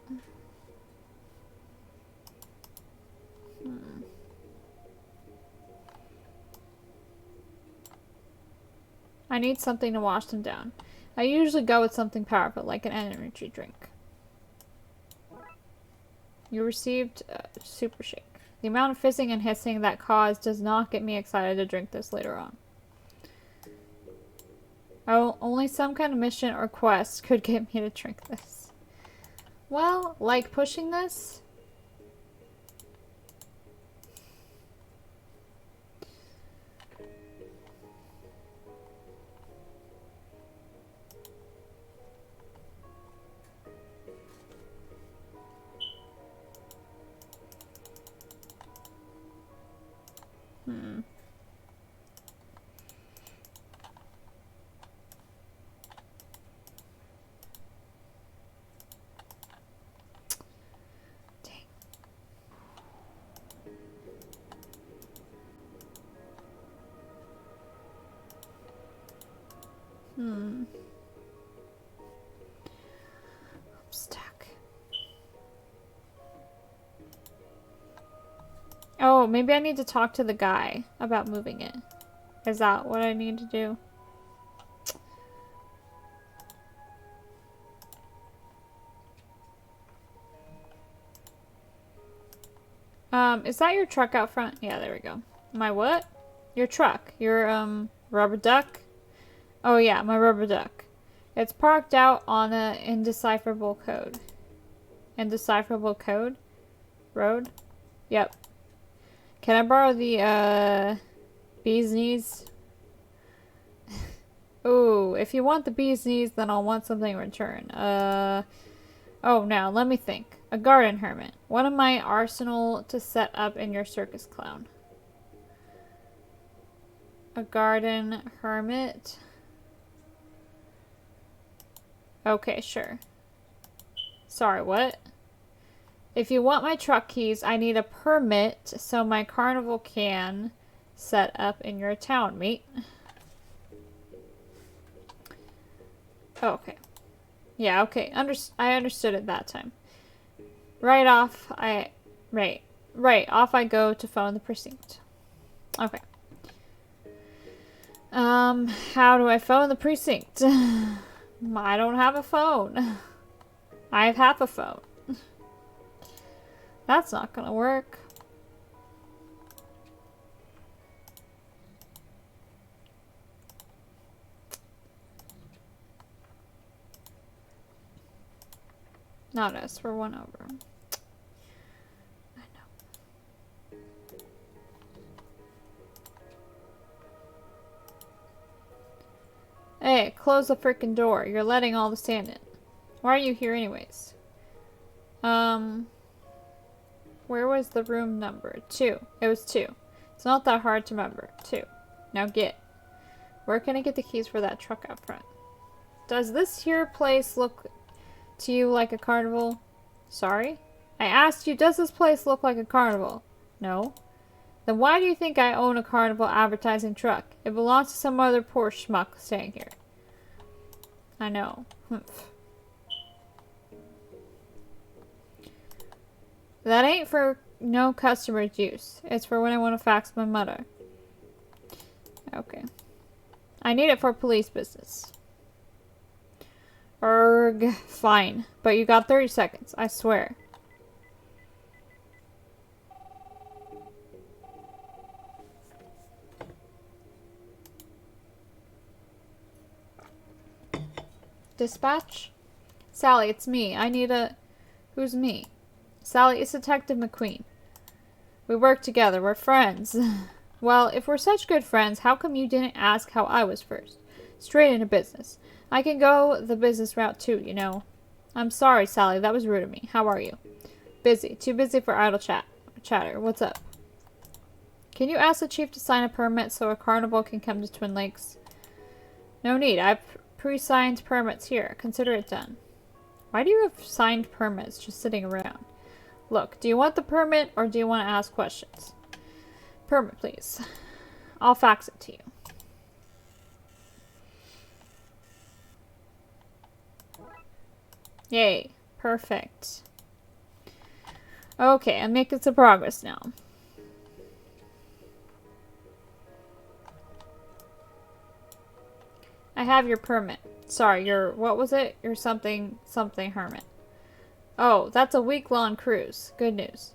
I need something to wash them down. I usually go with something powerful, like an energy drink. You received a super shake. The amount of fizzing and hissing that caused does not get me excited to drink this later on. Oh, only some kind of mission or quest could get me to drink this. Well, like pushing this? I'm stuck. Oh, maybe I need to talk to the guy about moving it. Is that what I need to do? Is that your truck out front? Yeah, there we go. My what? Your truck. Your, rubber duck? Oh yeah, my rubber duck. It's parked out on a indecipherable code. Indecipherable code? Road? Yep. Can I borrow the, bee's knees? Ooh, if you want the bee's knees, then I'll want something in return. Oh, now, let me think. A garden hermit. One of my arsenal to set up in your circus clown. A garden hermit. Okay, sure. Sorry, what? If you want my truck keys, I need a permit so my carnival can set up in your town, mate. Oh, okay. Yeah, okay. I understood it that time. Right, off I go to phone the precinct. Okay. How do I phone the precinct? I don't have a phone. I have half a phone. That's not gonna work. Not us, we're one over. I know. Hey, close the frickin' door. You're letting all the sand in. Why are you here anyways? Where was the room number? 2. It was 2. It's not that hard to remember. 2. Now get. Where can I get the keys for that truck out front? Does this here place look to you like a carnival? Sorry? I asked you, does this place look like a carnival? No. Then why do you think I own a carnival advertising truck? It belongs to some other poor schmuck staying here. I know. Humph. That ain't for no customer's use. It's for when I want to fax my mother. Okay. I need it for police business. Erg. Fine. But you got 30 seconds. I swear. Dispatch? Sally, it's me. I need a... Who's me? Sally, it's Detective McQueen. We work together. We're friends. Well, if we're such good friends, how come you didn't ask how I was first? Straight into business. I can go the business route too, you know. I'm sorry, Sally. That was rude of me. How are you? Busy. Too busy for idle chatter. What's up? Can you ask the chief to sign a permit so a carnival can come to Twin Lakes? No need. I've pre-signed permits here. Consider it done. Why do you have signed permits just sitting around? Look, do you want the permit or do you want to ask questions? Permit, please. I'll fax it to you. Yay. Perfect. Okay, I'm making some progress now. I have your permit. Sorry, what was it? You're something hermit. Oh, that's a week-long cruise. Good news.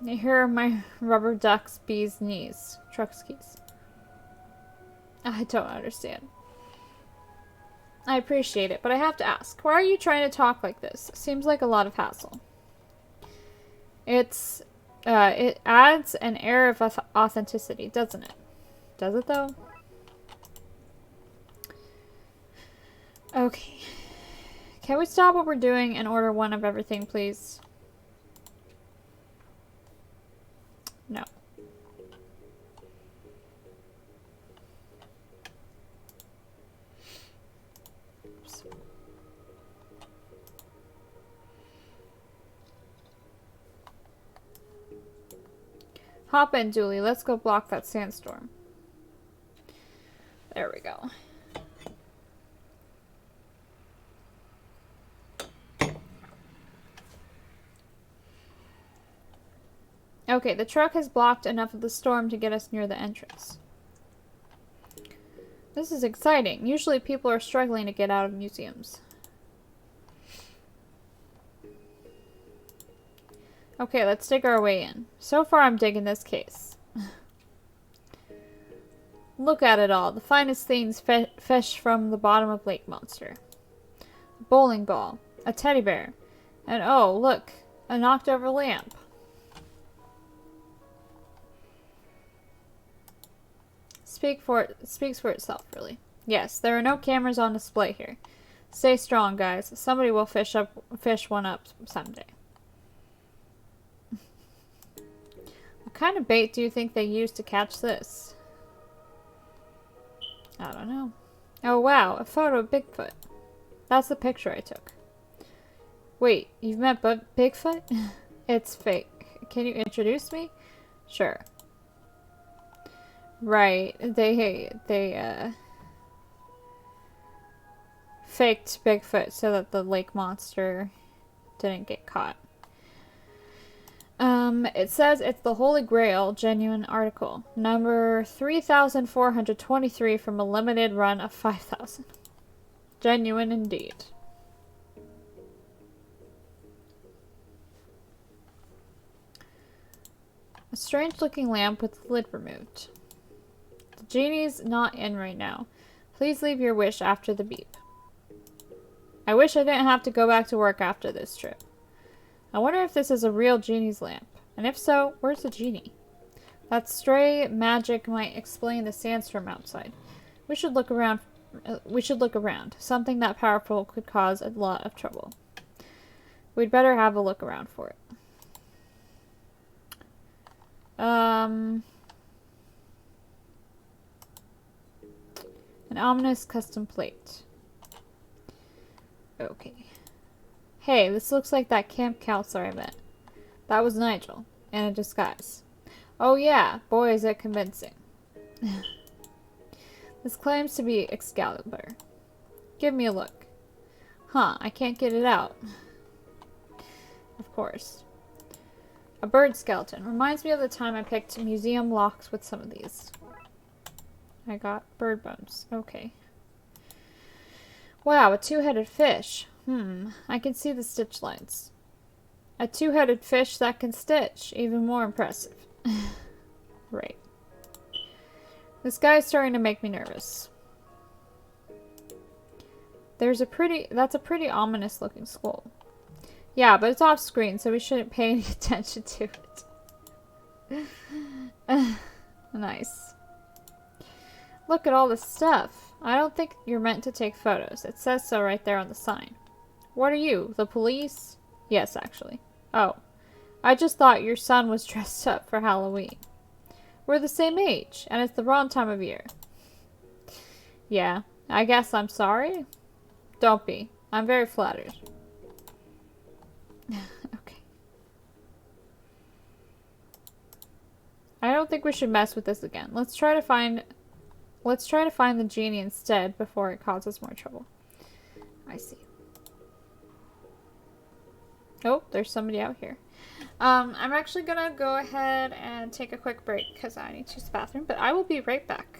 Here are my rubber duck's bee's knees. Truck's keys. I don't understand. I appreciate it, but I have to ask. Why are you trying to talk like this? Seems like a lot of hassle. It adds an air of authenticity, doesn't it? Does it, though? Okay. Can we stop what we're doing and order one of everything, please? No. Oops. Hop in, Julie. Let's go block that sandstorm. There we go. Okay, the truck has blocked enough of the storm to get us near the entrance. This is exciting. Usually people are struggling to get out of museums. Okay, let's dig our way in. So far I'm digging this case. Look at it all. The finest things fish from the bottom of Lake Monster. A bowling ball. A teddy bear. And oh, look. A knocked over lamp. Speaks for itself, really. Yes, there are no cameras on display here. Stay strong, guys. Somebody will fish one up someday. What kind of bait do you think they used to catch this? I don't know. Oh wow, a photo of Bigfoot. That's the picture I took. Wait, you've met Bigfoot? It's fake. Can you introduce me? Sure. Right, they faked Bigfoot so that the lake monster didn't get caught. It says it's the Holy Grail genuine article. Number 3,423 from a limited run of 5,000. Genuine indeed. A strange looking lamp with the lid removed. The genie's not in right now. Please leave your wish after the beep. I wish I didn't have to go back to work after this trip. I wonder if this is a real genie's lamp. And if so, where's the genie? That stray magic might explain the sandstorm outside. We should look around. Something that powerful could cause a lot of trouble. We'd better have a look around for it. An ominous custom plate. Okay. Hey, this looks like that camp counselor I met. That was Nigel, in a disguise. Oh yeah, boy is it convincing. This claims to be Excalibur. Give me a look. Huh, I can't get it out. Of course. A bird skeleton. Reminds me of the time I picked museum locks with some of these. I got bird bones. Okay. Wow, a two-headed fish. I can see the stitch lines. A two-headed fish that can stitch. Even more impressive. Right. This guy's starting to make me nervous. That's a pretty ominous looking skull. Yeah, but it's off screen, so we shouldn't pay any attention to it. Nice. Look at all this stuff. I don't think you're meant to take photos. It says so right there on the sign. What are you, the police? Yes, actually. Oh. I just thought your son was dressed up for Halloween. We're the same age, and it's the wrong time of year. Yeah, I guess I'm sorry. Don't be. I'm very flattered. Okay. I don't think we should mess with this again. Let's try to find the genie instead before it causes more trouble. I see. Oh, there's somebody out here. I'm actually gonna go ahead and take a quick break because I need to use the bathroom, but I will be right back.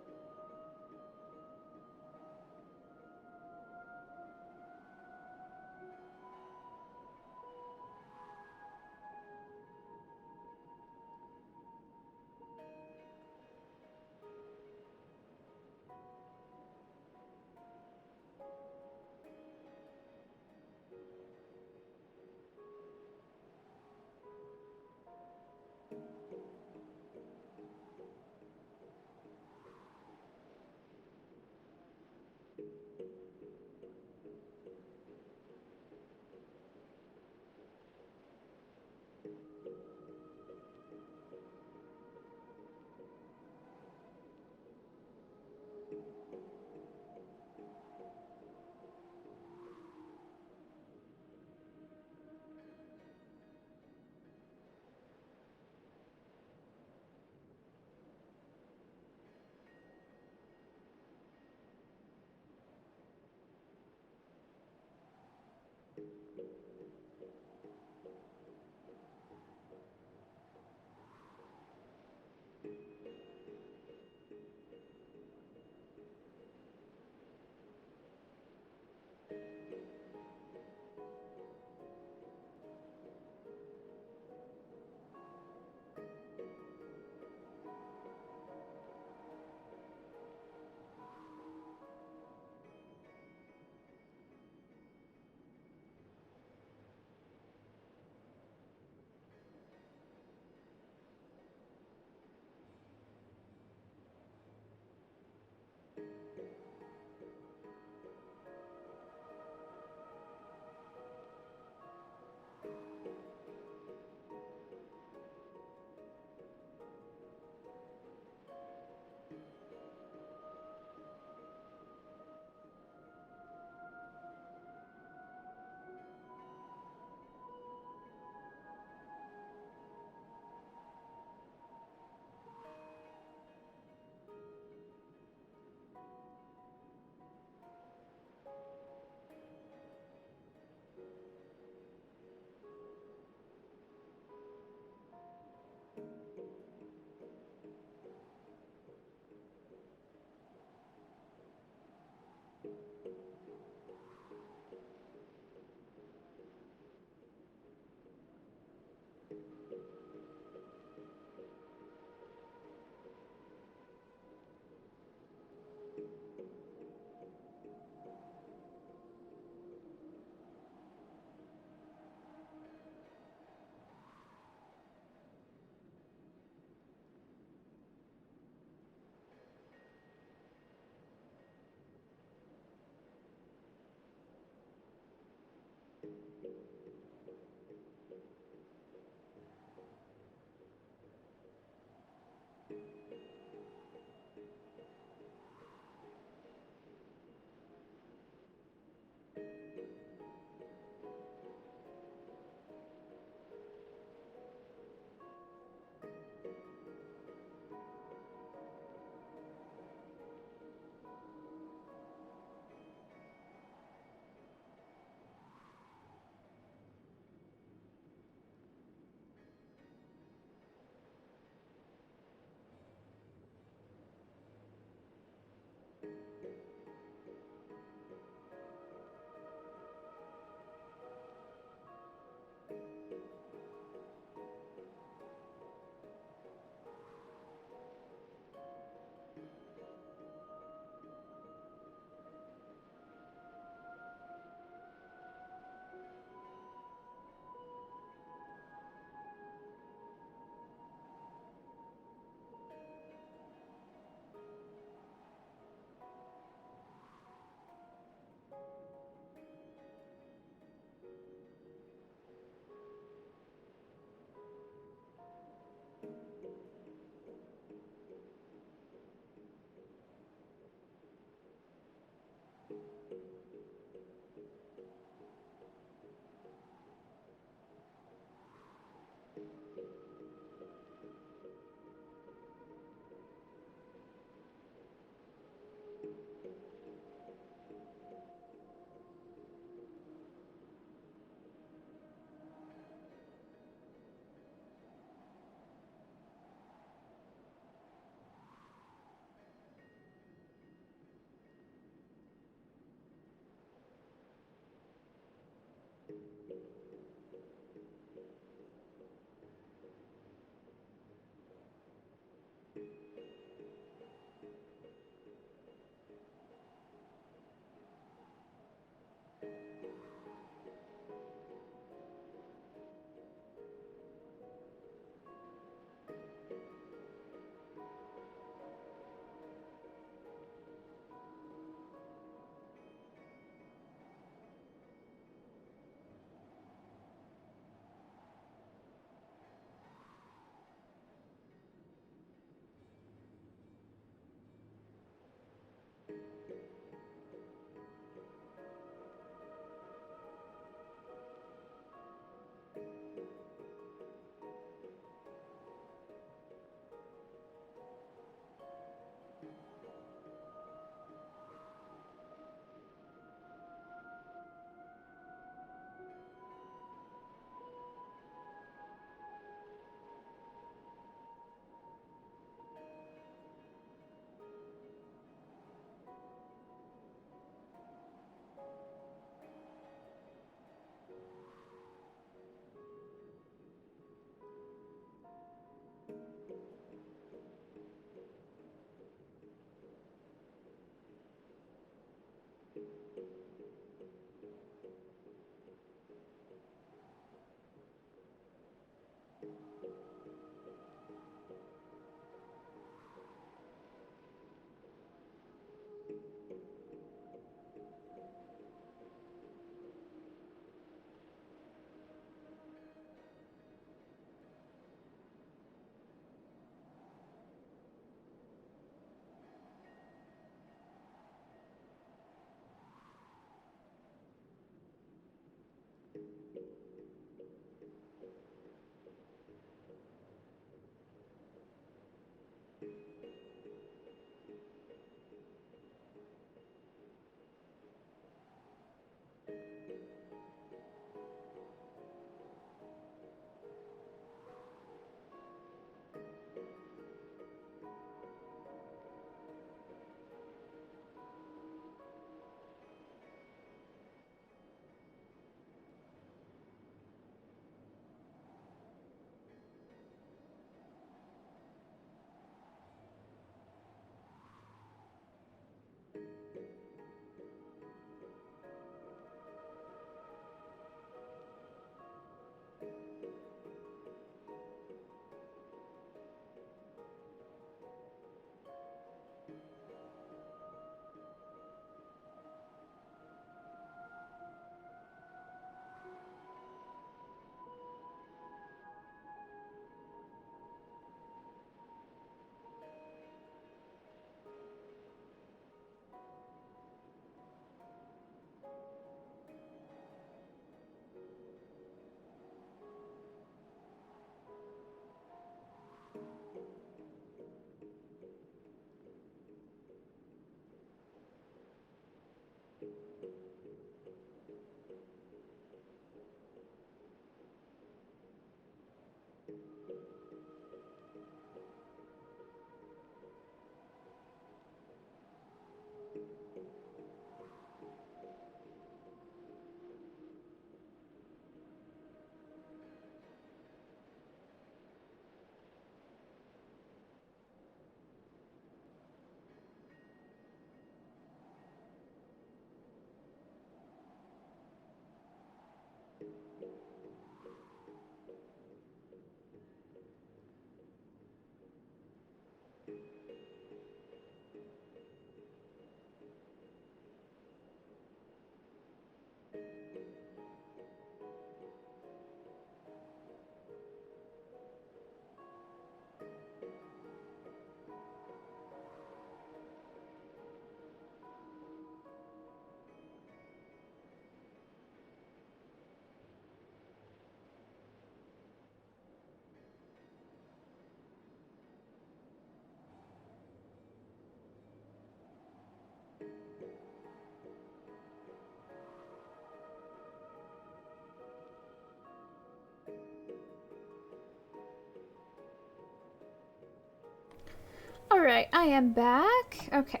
Alright, I am back. Okay.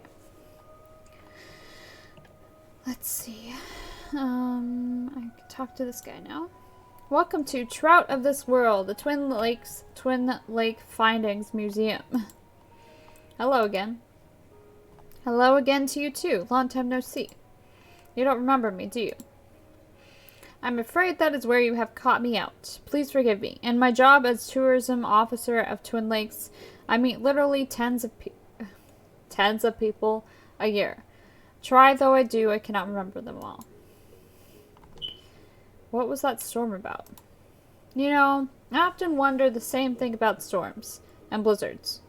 Let's see. I can talk to this guy now. Welcome to Trout of This World, the Twin Lake Findings Museum. Hello again. Hello again to you too. Long time no see. You don't remember me, do you? I'm afraid that is where you have caught me out. Please forgive me. In my job as tourism officer of Twin Lakes, I meet literally tens of people a year. Try though I do, I cannot remember them all. What was that storm about? You know, I often wonder the same thing about storms and blizzards.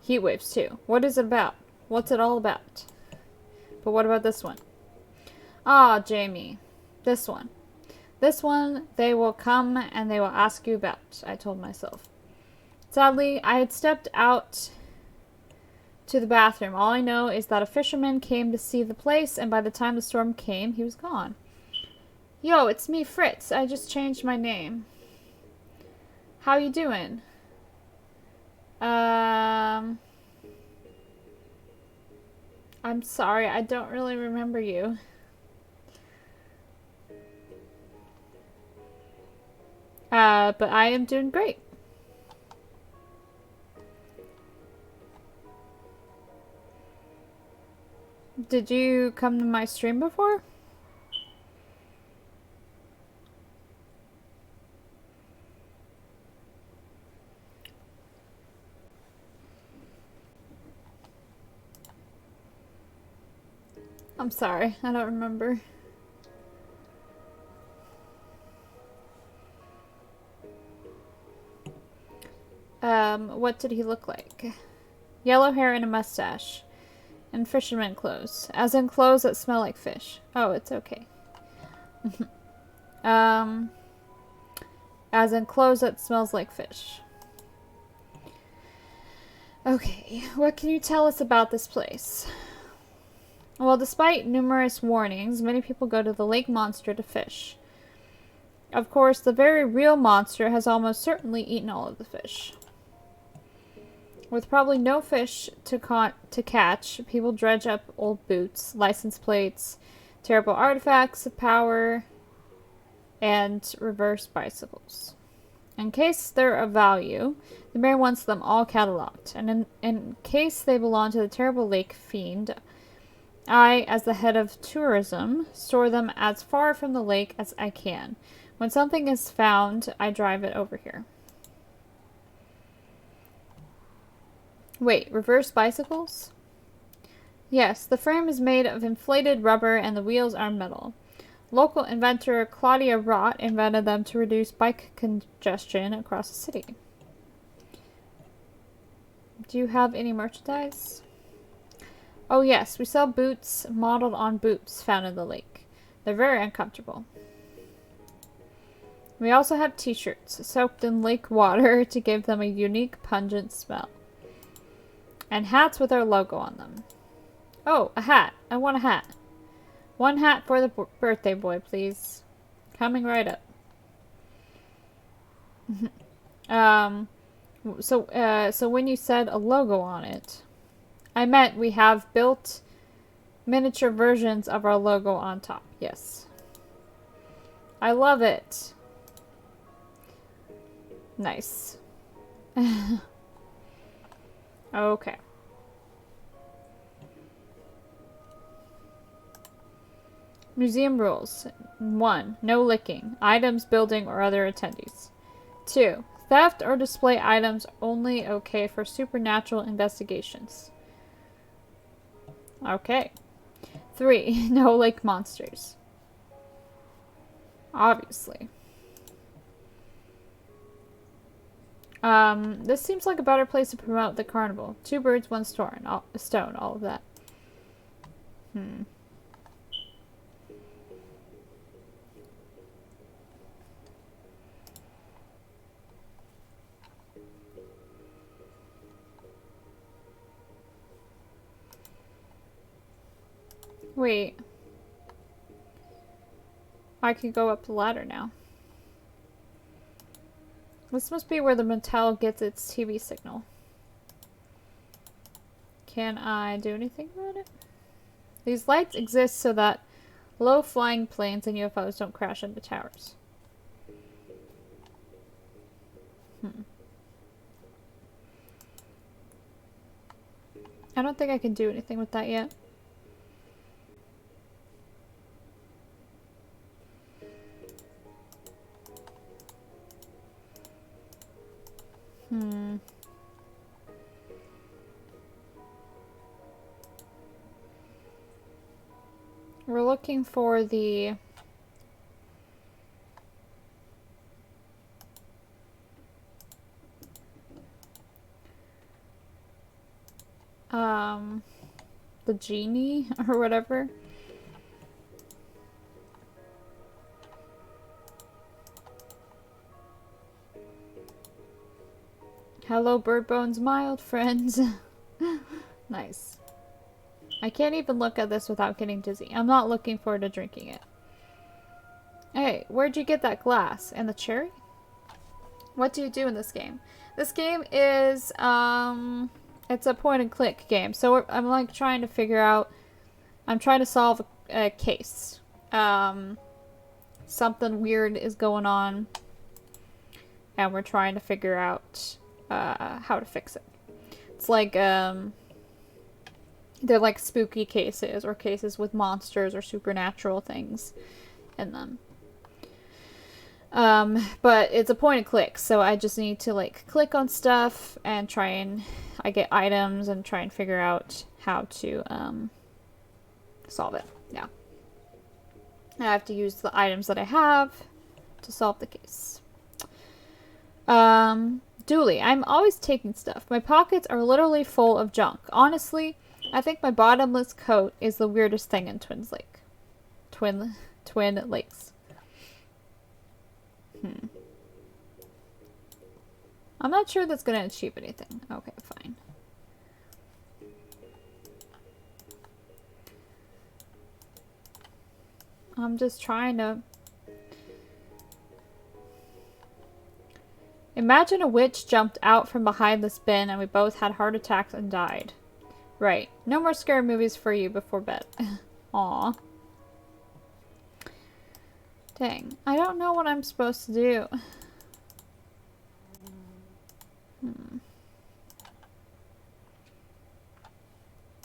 Heat waves too. What is it about? What's it all about? But what about this one? Ah, Jamie. This one. This one they will come and they will ask you about, I told myself. Sadly, I had stepped out to the bathroom. All I know is that a fisherman came to see the place, and by the time the storm came, he was gone. Yo, it's me, Fritz. I just changed my name. How you doing? I'm sorry, I don't really remember you. But I am doing great. Did you come to my stream before? I'm sorry, I don't remember. What did he look like? Yellow hair and a mustache. And fisherman clothes. As in clothes that smell like fish. Oh, it's okay. As in clothes that smells like fish. Okay, what can you tell us about this place? Well, despite numerous warnings, many people go to the lake monster to fish. Of course, the very real monster has almost certainly eaten all of the fish. With probably no fish to catch, people dredge up old boots, license plates, terrible artifacts of power, and reverse bicycles. In case they're of value, the mayor wants them all cataloged, and in case they belong to the terrible lake fiend, I, as the head of tourism, store them as far from the lake as I can. When something is found, I drive it over here. Wait, reverse bicycles? Yes, the frame is made of inflated rubber and the wheels are metal. Local inventor Claudia Rott invented them to reduce bike congestion across the city. Do you have any merchandise? Oh yes, we sell boots modeled on boots found in the lake. They're very uncomfortable. We also have t-shirts soaked in lake water to give them a unique pungent smell. And hats with our logo on them. Oh, a hat. I want a hat. One hat for the birthday boy, please. Coming right up. So when you said a logo on it, I meant we have built miniature versions of our logo on top. Yes. I love it. Nice. Okay. Museum rules. 1. No licking. Items, building, or other attendees. 2. Theft or display items only okay for supernatural investigations. Okay. 3. No lake monsters. Obviously. This seems like a better place to promote the carnival. 2 birds, 1 stone, all of that. Wait. I can go up the ladder now. This must be where the motel gets its TV signal. Can I do anything about it? These lights exist so that low-flying planes and UFOs don't crash into towers. I don't think I can do anything with that yet. We're looking for the Genie or whatever. Hello, bird bones, my old friends. Nice. I can't even look at this without getting dizzy. I'm not looking forward to drinking it. Hey, where'd you get that glass? And the cherry? What do you do in this game? This game is, it's a point and click game. So I'm like trying to figure out, I'm trying to solve a case. Something weird is going on. And we're trying to figure out how to fix it. It's like, they're like spooky cases or cases with monsters or supernatural things in them. But it's a point and click, so I just need to like click on stuff and try and I get items and try and figure out how to solve it. Yeah. I have to use the items that I have to solve the case. Dooley, I'm always taking stuff. My pockets are literally full of junk. Honestly, I think my bottomless coat is the weirdest thing in Twin Lakes. I'm not sure that's going to achieve anything. Okay, fine. I'm just trying to... Imagine a witch jumped out from behind this bin and we both had heart attacks and died. Right. No more scary movies for you before bed. Aw. Dang. I don't know what I'm supposed to do.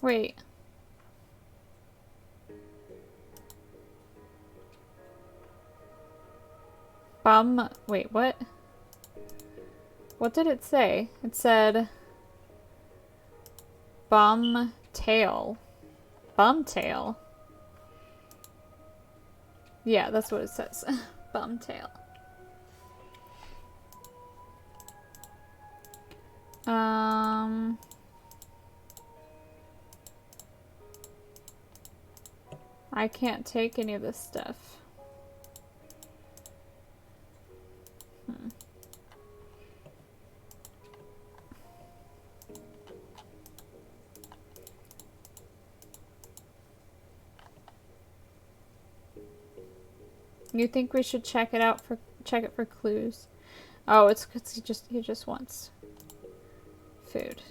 Wait. Wait, what? What did it say? It said... Bum tail. Bum tail? Yeah, that's what it says. Bum tail. I can't take any of this stuff. You think we should check it for clues? Oh, it's because he just wants food.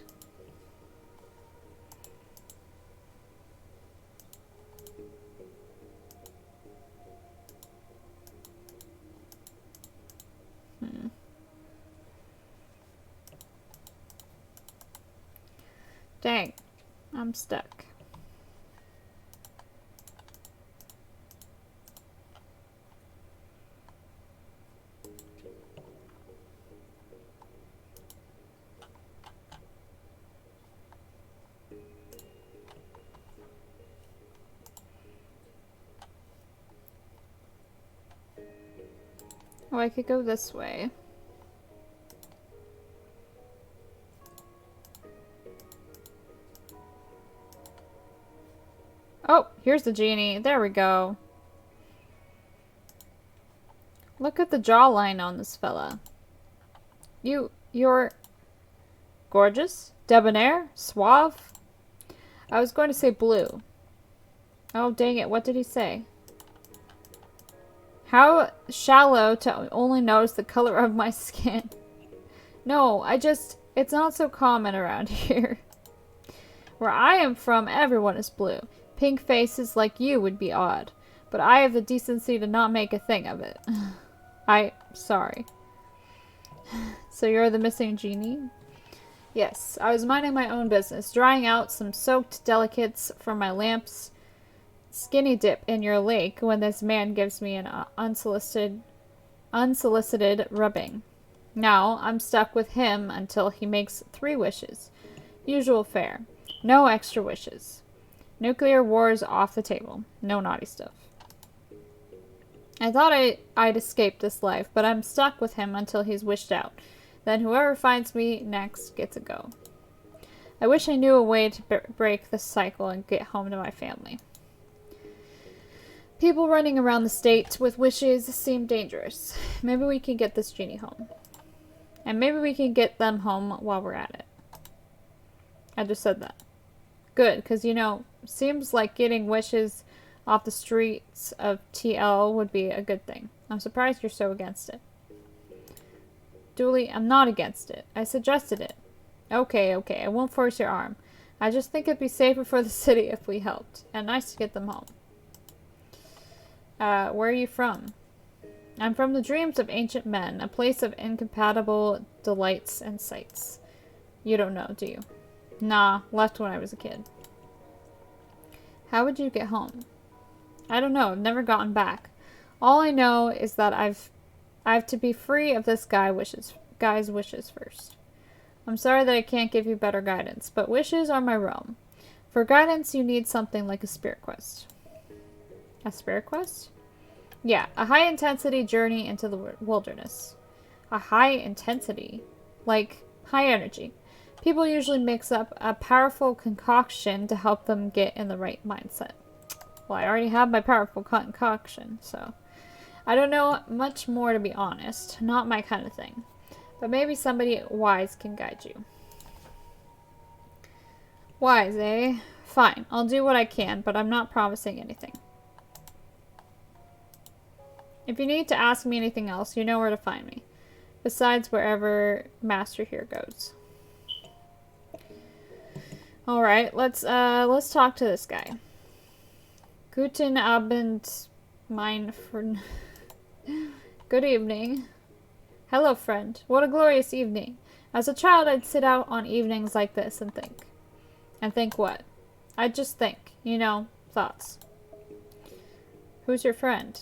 Dang, I'm stuck. Oh, I could go this way. Oh, here's the genie. There we go. Look at the jawline on this fella. You're gorgeous, debonair, suave. I was going to say blue. Oh, dang it. What did he say? How shallow to only notice the color of my skin. No, it's not so common around here. Where I am from, everyone is blue. Pink faces like you would be odd. But I have the decency to not make a thing of it. Sorry. So you're the missing genie? Yes, I was minding my own business, drying out some soaked delicates from my lamp's skinny dip in your lake when this man gives me an unsolicited rubbing. Now, I'm stuck with him until he makes 3 wishes. Usual fare. No extra wishes. Nuclear wars off the table. No naughty stuff. I thought I'd escaped this life, but I'm stuck with him until he's wished out. Then whoever finds me next gets a go. I wish I knew a way to break this cycle and get home to my family. People running around the state with wishes seem dangerous. Maybe we can get this genie home. And maybe we can get them home while we're at it. I just said that. Good, because, seems like getting wishes off the streets of TL would be a good thing. I'm surprised you're so against it. Dooley, I'm not against it. I suggested it. Okay, I won't force your arm. I just think it'd be safer for the city if we helped. And nice to get them home. Where are you from? I'm from the dreams of ancient men, a place of incompatible delights and sights. You don't know, do you? Nah, left when I was a kid. How would you get home? I don't know, I've never gotten back. All I know is that I have to be free of this guy's wishes first. I'm sorry that I can't give you better guidance, but wishes are my realm. For guidance, you need something like a spirit quest. A spirit quest? Yeah, a high-intensity journey into the wilderness. A high-intensity? Like, high energy. People usually mix up a powerful concoction to help them get in the right mindset. Well, I already have my powerful concoction, so... I don't know much more, to be honest. Not my kind of thing. But maybe somebody wise can guide you. Wise, eh? Fine, I'll do what I can, but I'm not promising anything. If you need to ask me anything else, you know where to find me. Besides wherever Master here goes. Alright, let's talk to this guy. Guten Abend, mein Freund. Good evening. Hello, friend. What a glorious evening. As a child, I'd sit out on evenings like this and think. And think what? I'd just think. You know, thoughts. Who's your friend?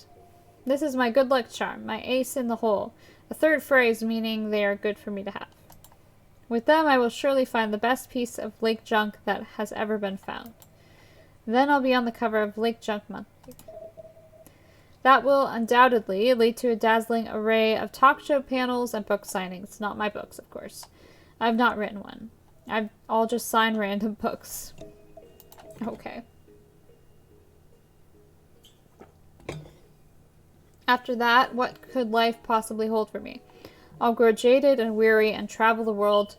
This is my good luck charm, my ace in the hole. A third phrase meaning they are good for me to have. With them, I will surely find the best piece of lake junk that has ever been found. Then I'll be on the cover of Lake Junk Monthly. That will undoubtedly lead to a dazzling array of talk show panels and book signings. Not my books, of course. I've not written one. I'll just sign random books. Okay. After that, what could life possibly hold for me? I'll grow jaded and weary and travel the world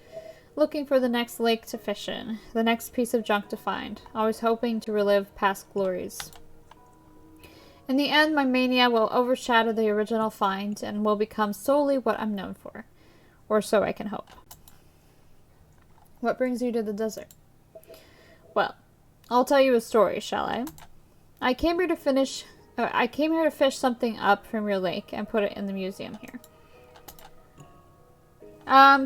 looking for the next lake to fish in, the next piece of junk to find, always hoping to relive past glories. In the end, my mania will overshadow the original find and will become solely what I'm known for. Or so I can hope. What brings you to the desert? Well, I'll tell you a story, shall I? I came here to fish something up from your lake and put it in the museum here.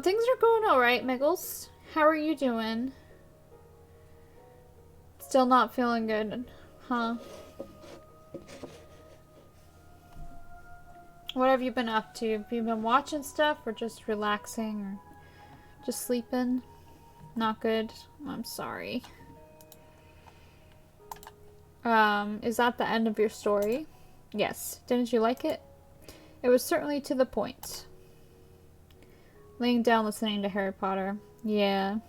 Things are going alright, Miggles. How are you doing? Still not feeling good, huh? What have you been up to? Have you been watching stuff or just relaxing or just sleeping? Not good? I'm sorry. Is that the end of your story? Yes. Didn't you like it? It was certainly to the point. Laying down listening to Harry Potter. Yeah.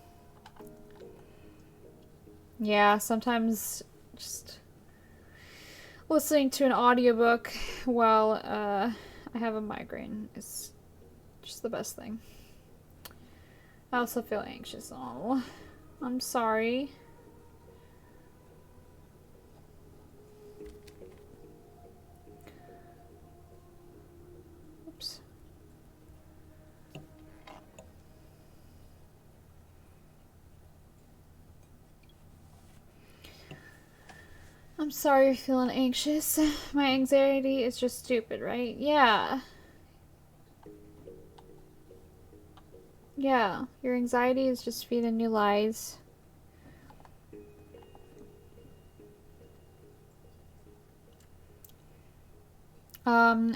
Yeah, sometimes just listening to an audiobook while I have a migraine is just the best thing. I also feel anxious. Oh, I'm sorry. Oops. I'm sorry you're feeling anxious. My anxiety is just stupid, right? Yeah. Yeah, your anxiety is just feeding you lies.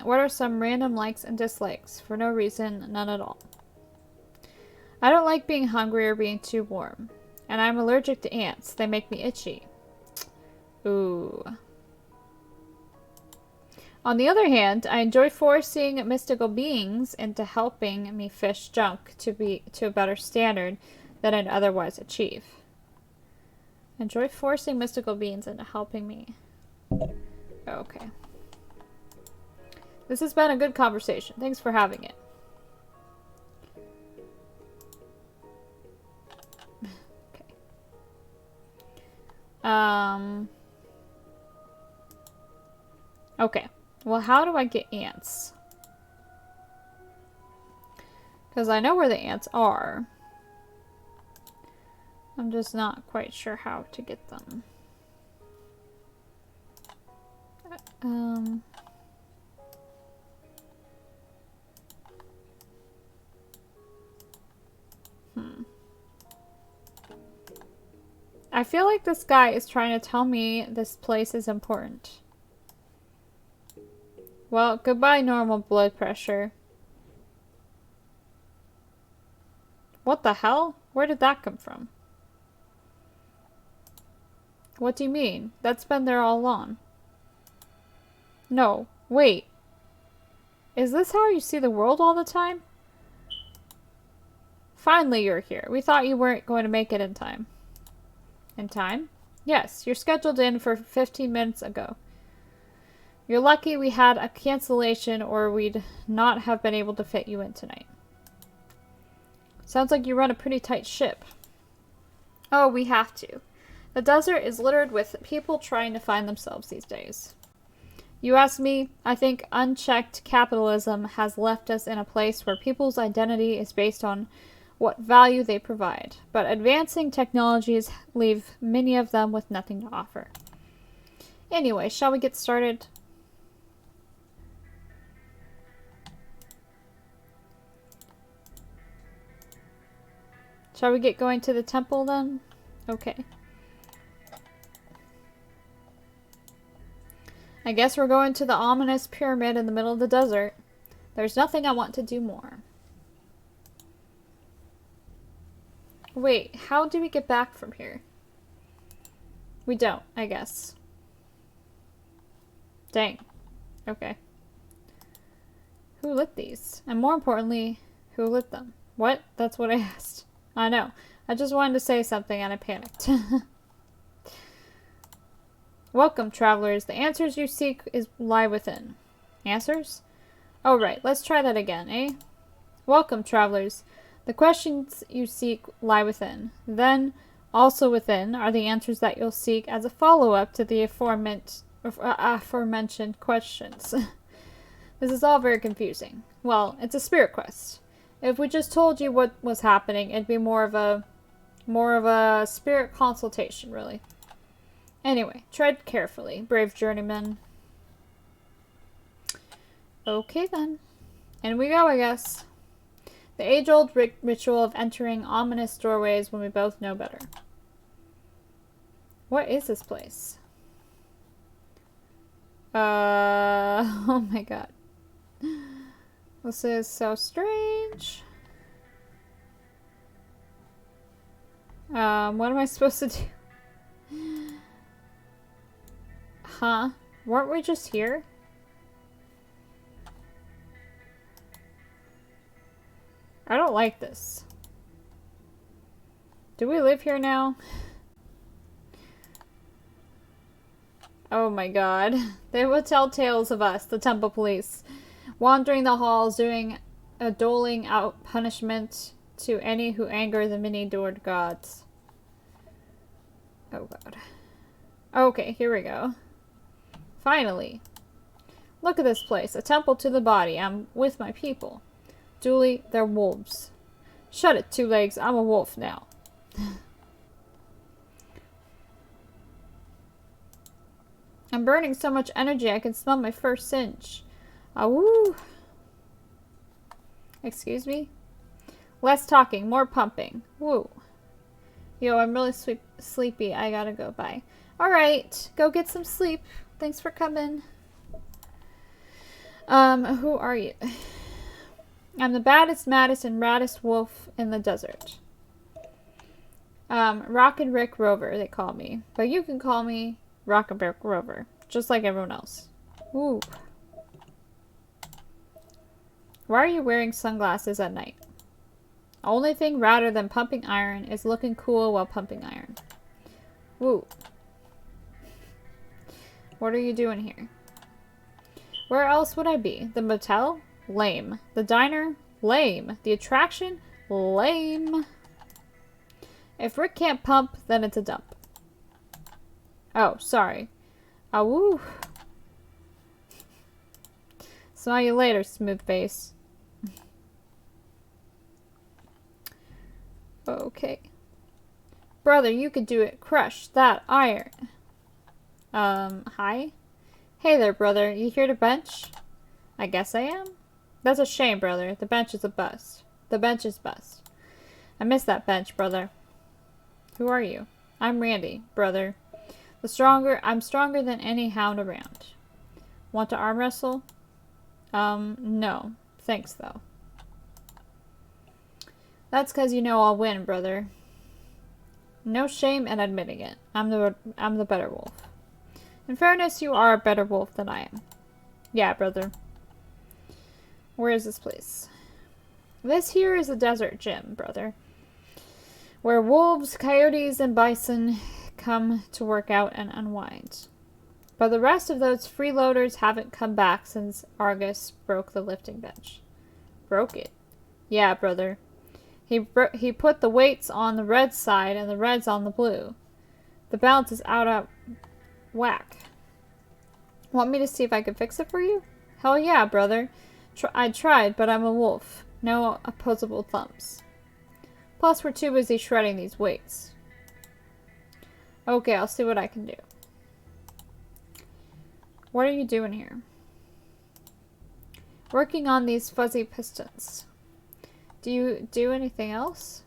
What are some random likes and dislikes? For no reason, none at all. I don't like being hungry or being too warm. And I'm allergic to ants. They make me itchy. Ooh. On the other hand, I enjoy forcing mystical beings into helping me fish junk to a better standard than I'd otherwise achieve. Enjoy forcing mystical beings into helping me. Okay. This has been a good conversation. Thanks for having it. Okay. Okay. Well, how do I get ants? Because I know where the ants are. I'm just not quite sure how to get them. I feel like this guy is trying to tell me this place is important. Well, goodbye normal blood pressure. What the hell? Where did that come from? What do you mean? That's been there all along. No, wait. Is this how you see the world all the time? Finally you're here. We thought you weren't going to make it in time. In time? Yes, you're scheduled in for 15 minutes ago. You're lucky we had a cancellation or we'd not have been able to fit you in tonight. Sounds like you run a pretty tight ship. Oh, we have to. The desert is littered with people trying to find themselves these days. You ask me, I think unchecked capitalism has left us in a place where people's identity is based on what value they provide. But advancing technologies leave many of them with nothing to offer. Anyway, shall we get started? Shall we get going to the temple then? Okay. I guess we're going to the ominous pyramid in the middle of the desert. There's nothing I want to do more. Wait, how do we get back from here? We don't, I guess. Dang. Okay. Who lit these? And more importantly, who lit them? What? That's what I asked. I know. I just wanted to say something and I panicked. Welcome, travelers. The answers you seek lie within. Answers? Oh, right. Let's try that again, eh? Welcome, travelers. The questions you seek lie within. Then, also within, are the answers that you'll seek as a follow-up to the aforementioned questions. This is all very confusing. Well, it's a spirit quest. If we just told you what was happening, it'd be more of a spirit consultation, really. Anyway, tread carefully, brave journeyman. Okay then. In we go, I guess. The age-old ritual of entering ominous doorways when we both know better. What is this place? Oh my god. This is so strange. What am I supposed to do? Huh? Weren't we just here? I don't like this. Do we live here now? Oh my god. They will tell tales of us, the temple police, wandering the halls, doling out punishment to any who anger the many-adored gods. Oh god. Okay, here we go. Finally. Look at this place. A temple to the body. I'm with my people. Julie, they're wolves. Shut it, Two Legs. I'm a wolf now. I'm burning so much energy I can smell my first singe. Woo. Excuse me? Less talking, more pumping. Woo. Yo, I'm really sleepy. I gotta go. Bye. Alright, go get some sleep. Thanks for coming. Who are you? I'm the baddest, maddest, and raddest wolf in the desert. Rock and Rick Rover, they call me. But you can call me Rock and Rick Rover. Just like everyone else. Ooh. Why are you wearing sunglasses at night? Only thing radder than pumping iron is looking cool while pumping iron. Woo. What are you doing here? Where else would I be? The motel? Lame. The diner? Lame. The attraction? Lame. If Rick can't pump, then it's a dump. Oh, sorry. Woo. Smell you later, smooth face. Okay. Brother, you could do it. Crush that iron. Hi? Hey there, brother. You here to bench? I guess I am. That's a shame, brother. The bench is a bust. The bench is bust. I miss that bench, brother. Who are you? I'm Randy, brother. I'm stronger than any hound around. Want to arm wrestle? No. Thanks, though. That's 'cause you know I'll win, brother. no shame in admitting it. I'm the better wolf. In fairness, you are a better wolf than I am. Yeah, brother. Where is this place? This here is a desert gym, brother. Where wolves, coyotes, and bison come to work out and unwind. But the rest of those freeloaders haven't come back since Argus broke the lifting bench. Broke it? Yeah, brother. He put the weights on the red side and the reds on the blue. The balance is out of whack. Want me to see if I can fix it for you? Hell yeah, brother. I tried, but I'm a wolf. No opposable thumbs. Plus, we're too busy shredding these weights. Okay, I'll see what I can do. What are you doing here? Working on these fuzzy pistons. Do you do anything else?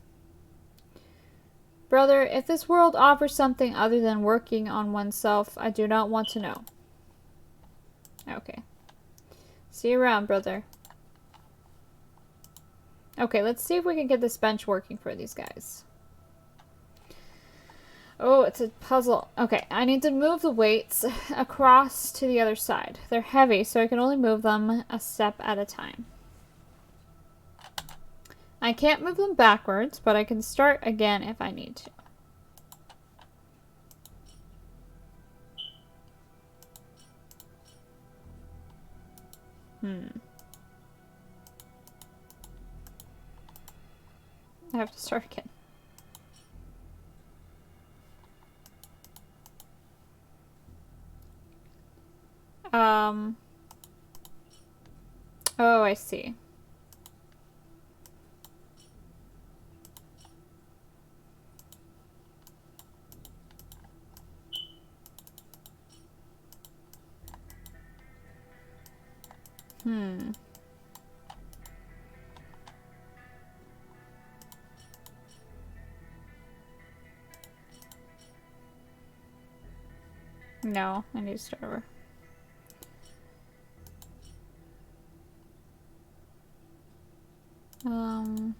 Brother, if this world offers something other than working on oneself, I do not want to know. Okay. See you around, brother. Okay, let's see if we can get this bench working for these guys. Oh, it's a puzzle. Okay, I need to move the weights across to the other side. They're heavy, so I can only move them a step at a time. I can't move them backwards, but I can start again if I need to. I have to start again. Oh, I see. No, I need to start over. Damn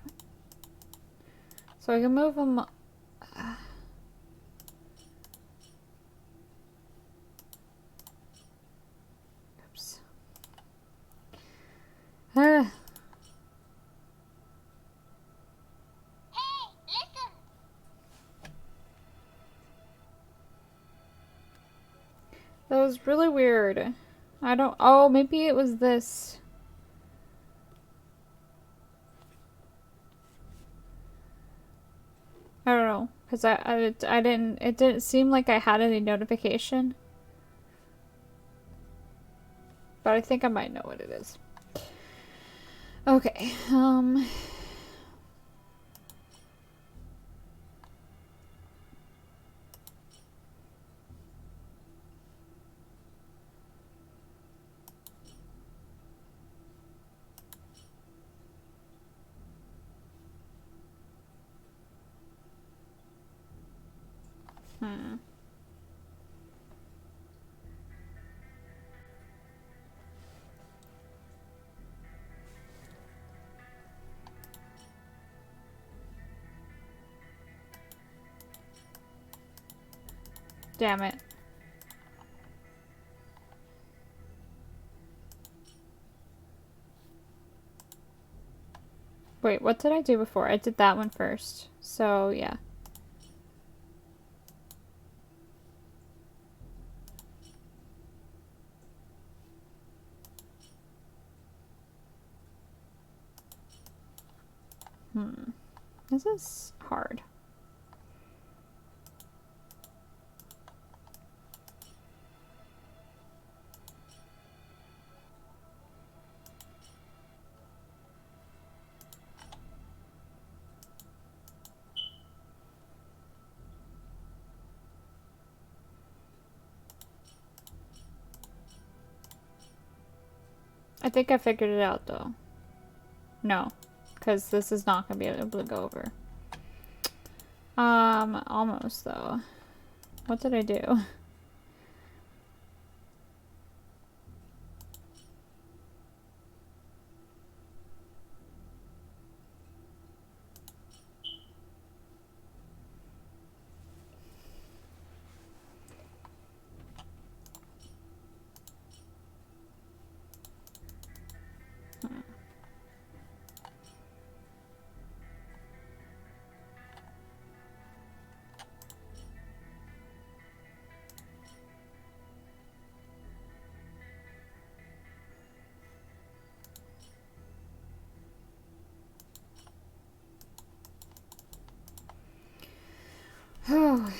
it. So I can move them. Oops. Hey, listen. That was really weird. I don't. Oh, maybe it was this. I don't know, because I didn't. It didn't seem like I had any notification. But I think I might know what it is. Okay. Damn it. Wait, what did I do before? I did that one first. So, yeah. This is hard. I think I figured it out, though. No, because this is not going to be able to go over. Almost, though. What did I do? Oh.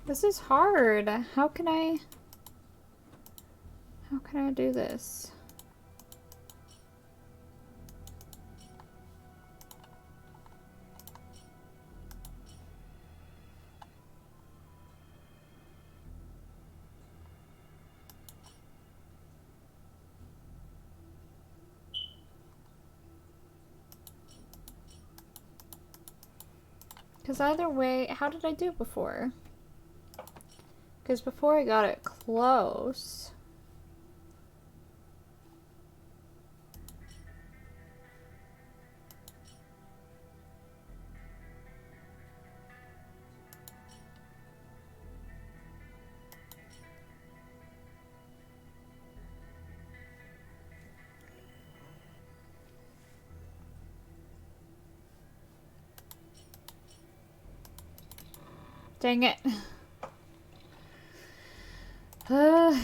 This is hard. How can I do this? Because either way, how did I do before? Because before I got it close. Dang it. Okay.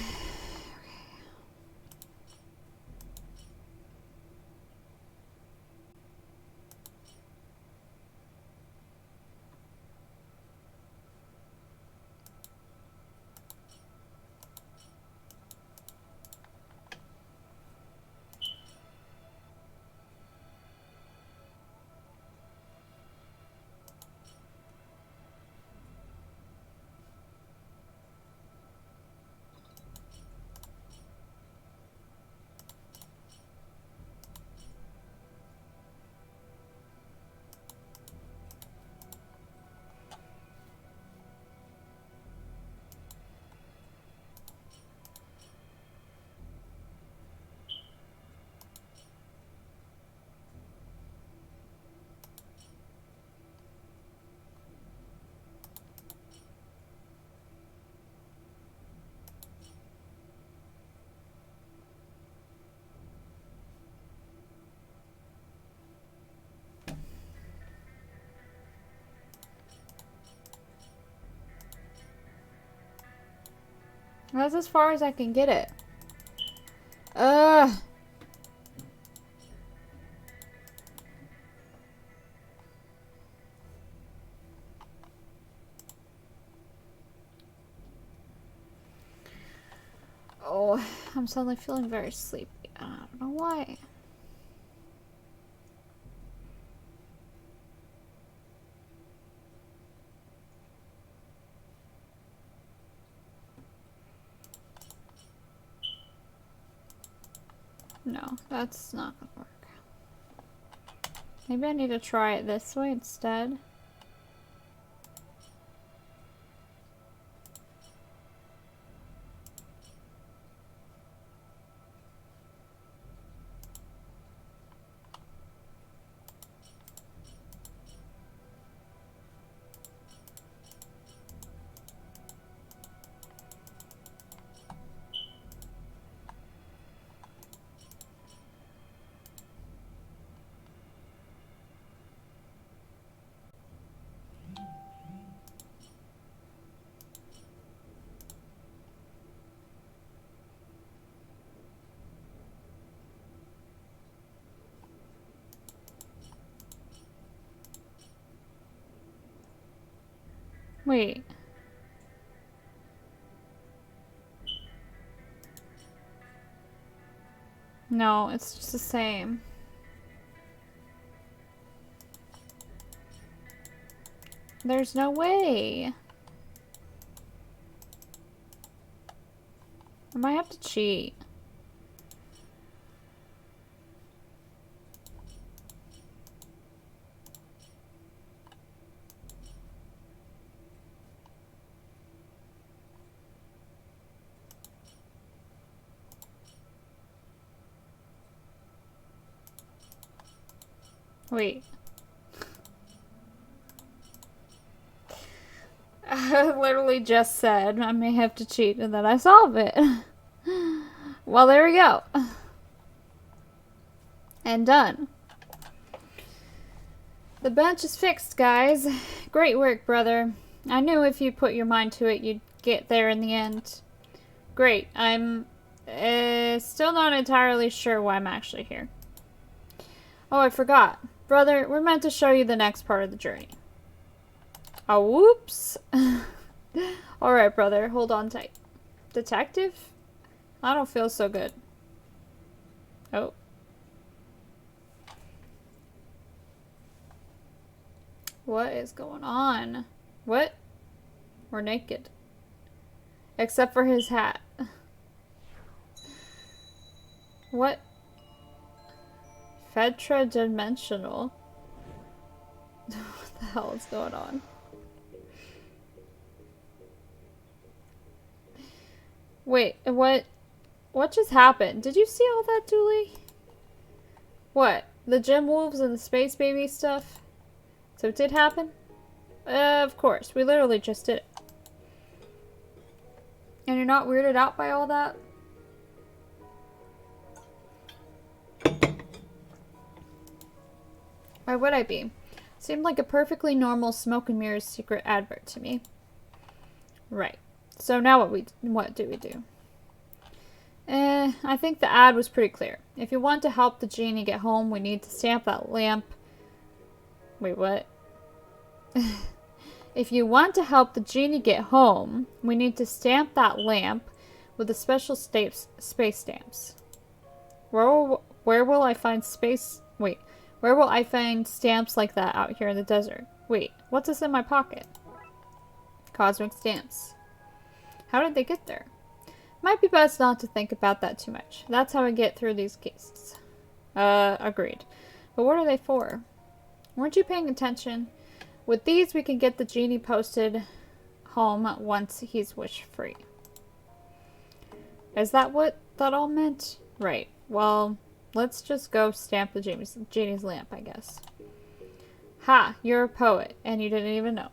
That's as far as I can get it. Ugh. Oh, I'm suddenly feeling very sleepy. I don't know why. No, that's not gonna work. Maybe I need to try it this way instead. Wait. No, it's just the same. There's no way. I might have to cheat. Wait. literally just said I may have to cheat and then I solve it. Well, there we go. And done. The bench is fixed, guys. Great work, brother. I knew if you put your mind to it, you'd get there in the end. Great. I'm still not entirely sure why I'm actually here. Oh, I forgot. Brother, we're meant to show you the next part of the journey. Oh, whoops. Alright, brother. Hold on tight. Detective? I don't feel so good. Oh. What is going on? What? We're naked. Except for his hat. What? Tetradimensional? What the hell is going on? Wait, what just happened? Did you see all that, Dooley? What? The gym wolves and the space baby stuff? So it did happen? Of course. We literally just did it. And you're not weirded out by all that? Why would I be? Seemed like a perfectly normal smoke and mirrors secret advert to me. Right. So now what do we do? I think the ad was pretty clear. If you want to help the genie get home, we need to stamp that lamp. Wait, what? If you want to help the genie get home, we need to stamp that lamp with the special space stamps. Where will I find space? Wait, where will I find stamps like that out here in the desert? Wait, what's this in my pocket? Cosmic stamps. How did they get there? Might be best not to think about that too much. That's how I get through these cases. Agreed. But what are they for? Weren't you paying attention? With these, we can get the genie posted home once he's wish-free. Is that what that all meant? Right. Well, let's just go stamp the genie's lamp, I guess. Ha! You're a poet, and you didn't even know.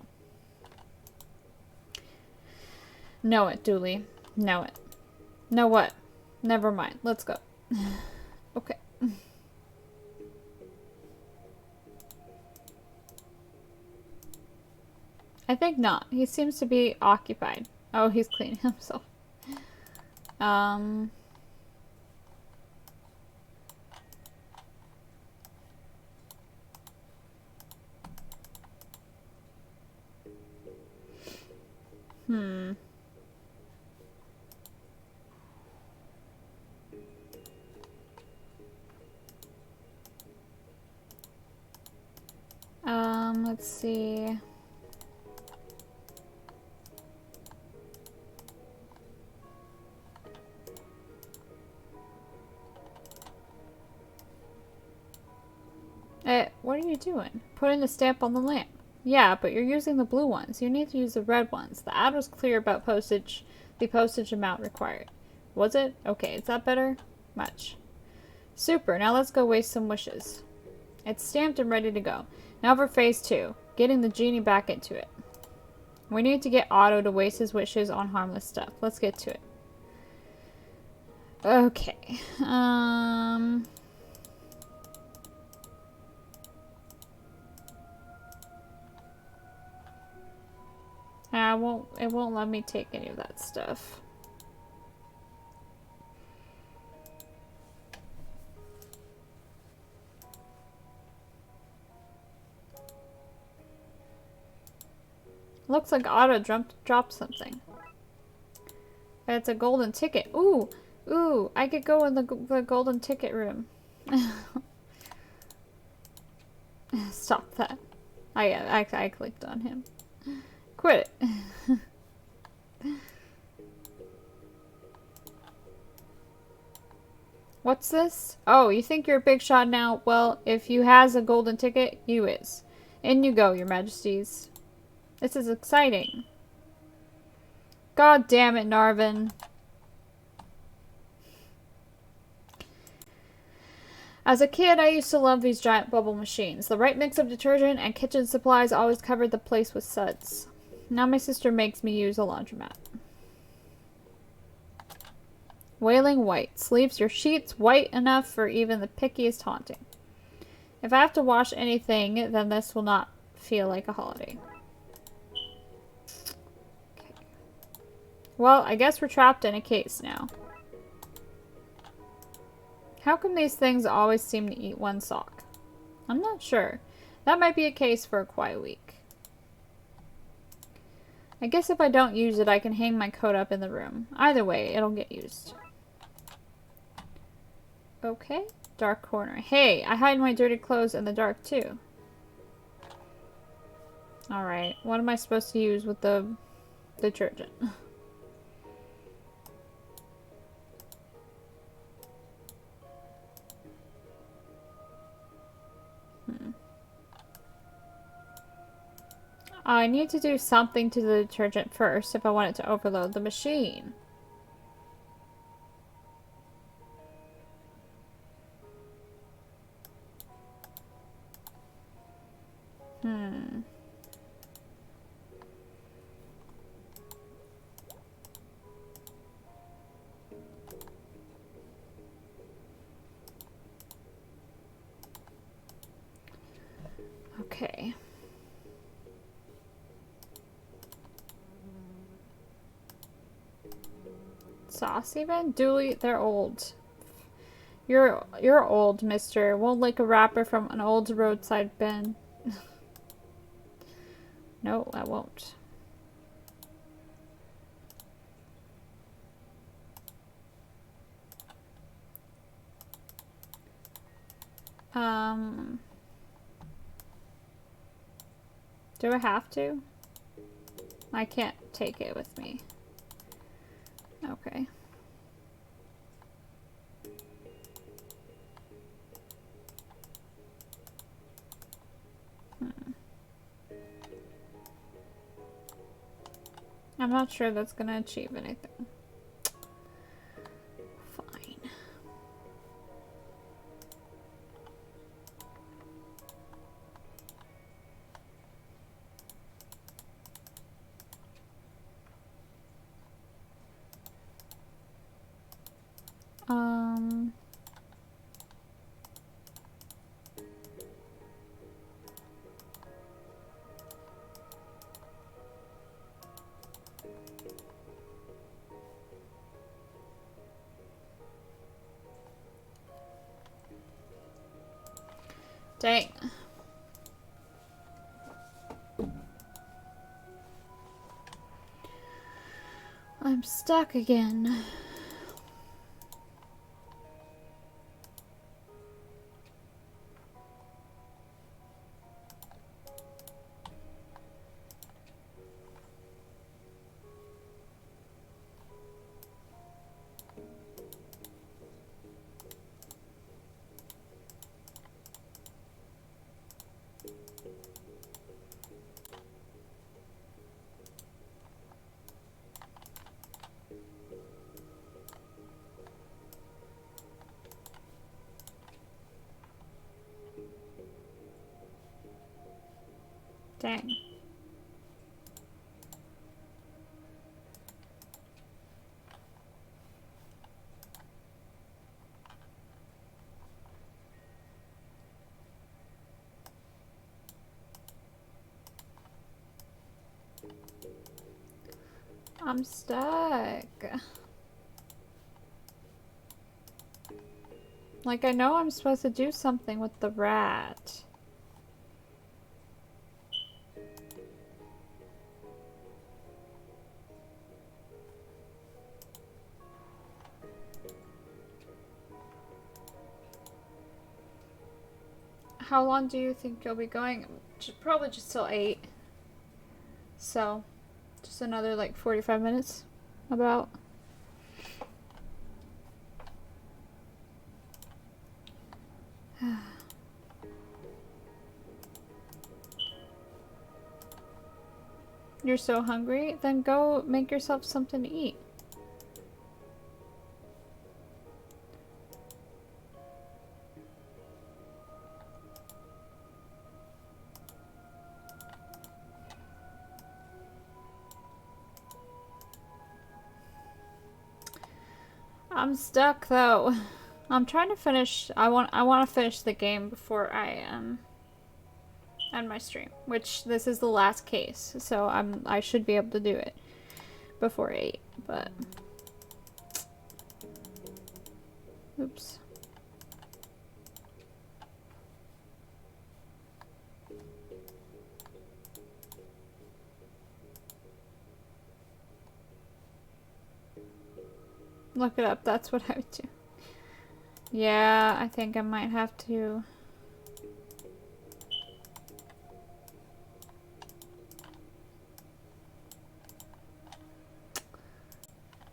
Know it, Dooley. Know it. Know what? Never mind. Let's go. Okay. I think not. He seems to be occupied. Oh, he's cleaning himself. Let's see. What are you doing? Putting the stamp on the lamp. Yeah, but you're using the blue ones. You need to use the red ones. The ad was clear about postage, the postage amount required. Was it? Okay, is that better? Much. Super, now let's go waste some wishes. It's stamped and ready to go. Now for phase 2, getting the genie back into it. We need to get Otto to waste his wishes on harmless stuff. Let's get to it. Okay. It won't let me take any of that stuff. Looks like Otto dropped something. It's a golden ticket. Ooh! Ooh! I could go in the golden ticket room. Stop that. I clicked on him. Quit it. What's this? Oh, you think you're a big shot now? Well, if you has a golden ticket, you is. In you go, your majesties. This is exciting. God damn it, Narvin. As a kid, I used to love these giant bubble machines. The right mix of detergent and kitchen supplies always covered the place with suds. Now my sister makes me use a laundromat. Wailing whites. Leaves your sheets white enough for even the pickiest haunting. If I have to wash anything, then this will not feel like a holiday. Okay. Well, I guess we're trapped in a case now. How come these things always seem to eat one sock? I'm not sure. That might be a case for a quiet week. I guess if I don't use it, I can hang my coat up in the room. Either way, it'll get used. Okay. Dark corner. Hey, I hide my dirty clothes in the dark too. Alright, what am I supposed to use with the detergent? I need to do something to the detergent first if I want it to overload the machine. Okay. Sauce even? Dooley, they're old. You're old, mister. Won't lick a wrapper from an old roadside bin. No, I won't. Do I have to? I can't take it with me. Okay. I'm not sure that's gonna achieve anything. Fine. Dang. I'm stuck again. Dang. I'm stuck. Like, I know I'm supposed to do something with the rat. How long do you think you'll be going? Probably just till 8. So, just another like 45 minutes, about. You're so hungry? Then go make yourself something to eat. I'm stuck though. I'm trying to finish. I want to finish the game before I end my stream, which this is the last case, so I should be able to do it before 8, but oops. Look it up. That's what I would do. Yeah, I think I might have to.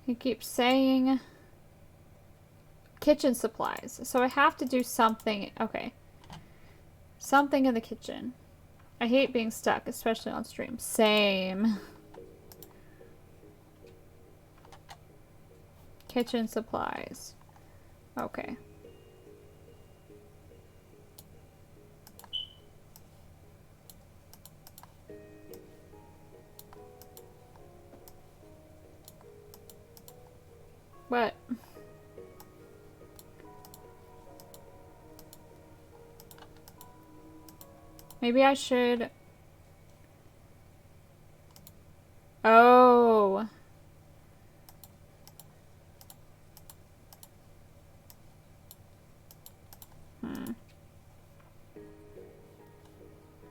He keeps saying kitchen supplies. So I have to do something. Okay. Something in the kitchen. I hate being stuck, especially on stream. Same. Kitchen supplies. Okay. What? Maybe I should... Oh.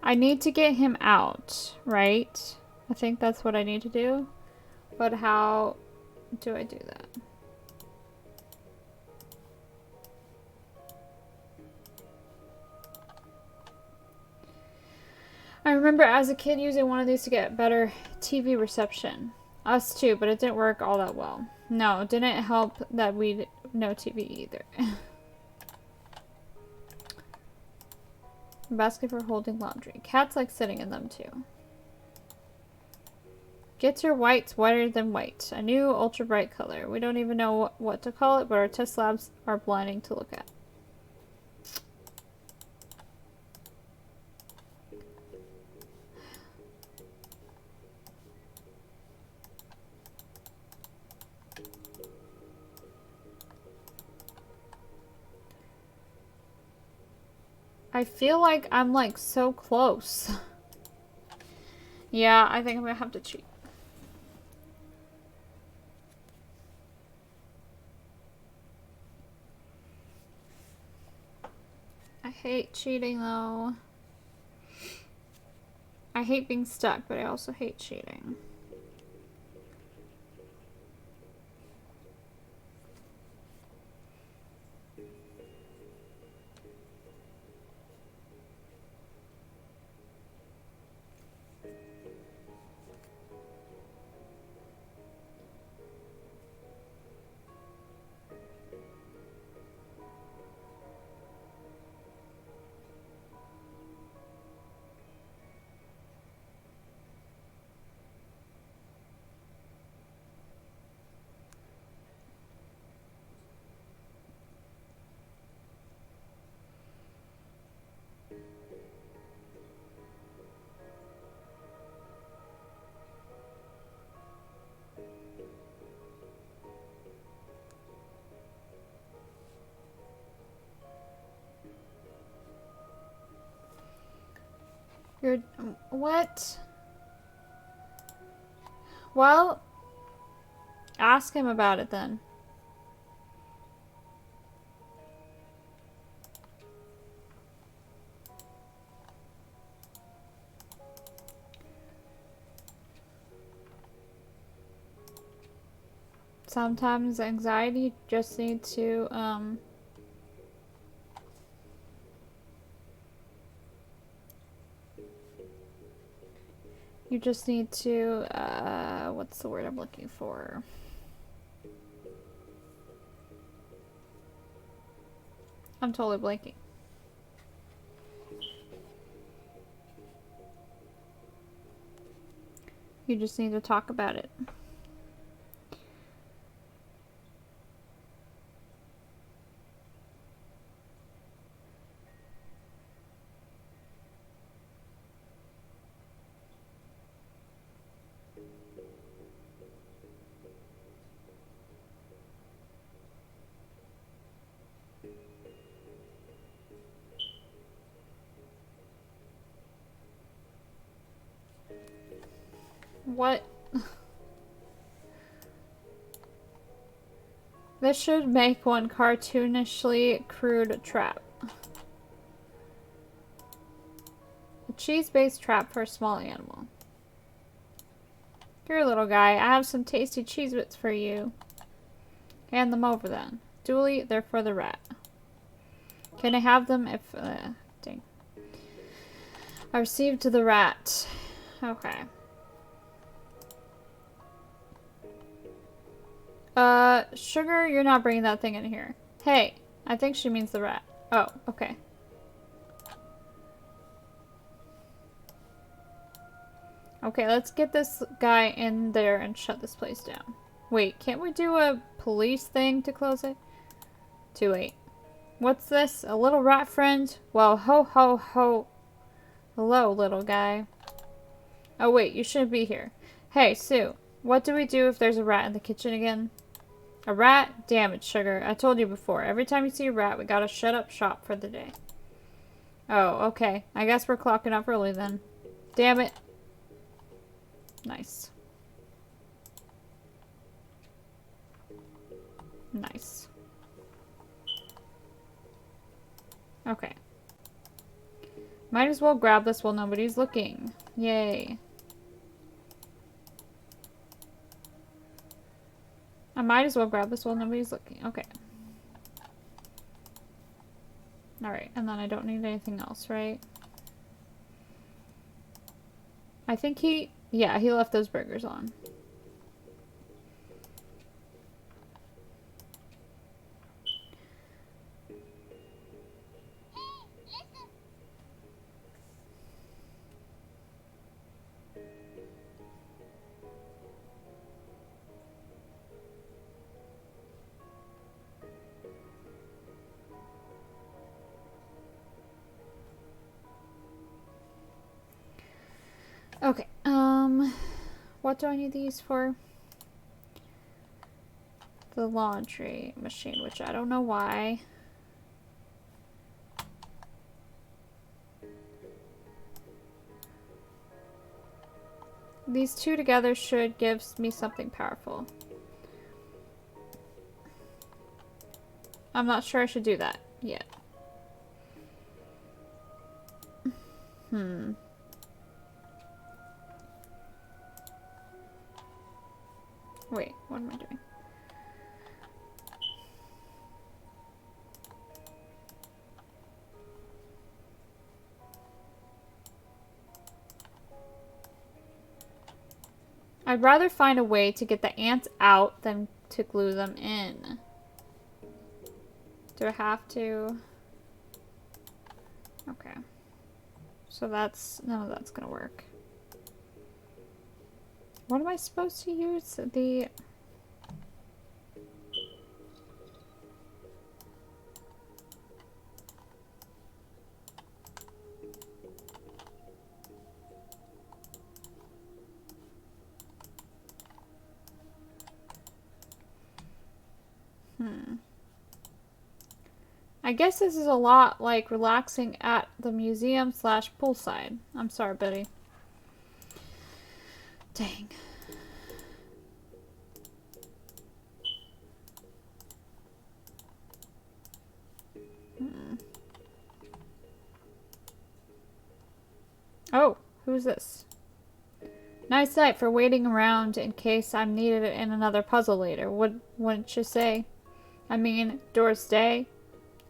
I need to get him out, right? I think that's what I need to do. But how do I do that? I remember as a kid using one of these to get better TV reception. Us too, but it didn't work all that well. No, it didn't help that we no TV either. Basket for holding laundry. Cats like sitting in them too. Get your whites whiter than white. A new ultra bright color. We don't even know what to call it, but our test labs are blinding to look at. I feel like I'm like so close. Yeah, I think I'm gonna have to cheat. I hate cheating though. I hate being stuck, but I also hate cheating. You're... What? Well, ask him about it then. Sometimes anxiety just needs to, you just need to, what's the word I'm looking for? I'm totally blanking. You just need to talk about it. What? This should make one cartoonishly crude trap. A cheese-based trap for a small animal. Here, little guy, I have some tasty cheese bits for you. Hand them over then. Dooley, they're for the rat. Can I have them if... dang. I received the rat. Okay. Sugar, you're not bringing that thing in here. Hey, I think she means the rat. Oh, okay. Okay, let's get this guy in there and shut this place down. Wait, can't we do a police thing to close it? Too late. What's this? A little rat friend? Well, ho ho ho. Hello, little guy. Oh wait, you shouldn't be here. Hey, Sue, what do we do if there's a rat in the kitchen again? A rat? Damn it, Sugar. I told you before. Every time you see a rat, we gotta shut up shop for the day. Oh, okay. I guess we're clocking up early then. Damn it. Nice. Nice. Okay. Might as well grab this while nobody's looking. Yay. I might as well grab this while nobody's looking. Okay. Alright, and then I don't need anything else, right? I think he... yeah, he left those burgers on. Okay, what do I need these for? The laundry machine, which I don't know why. These two together should give me something powerful. I'm not sure I should do that yet. Wait, what am I doing? I'd rather find a way to get the ants out than to glue them in. Do I have to? Okay. So that's... none of that's gonna work. What am I supposed to use? The... I guess this is a lot like relaxing at the museum slash poolside. I'm sorry, buddy. Dang. Oh, who's this? Nice night for waiting around in case I'm needed in another puzzle later. Wouldn't you say? I mean, Doris Day?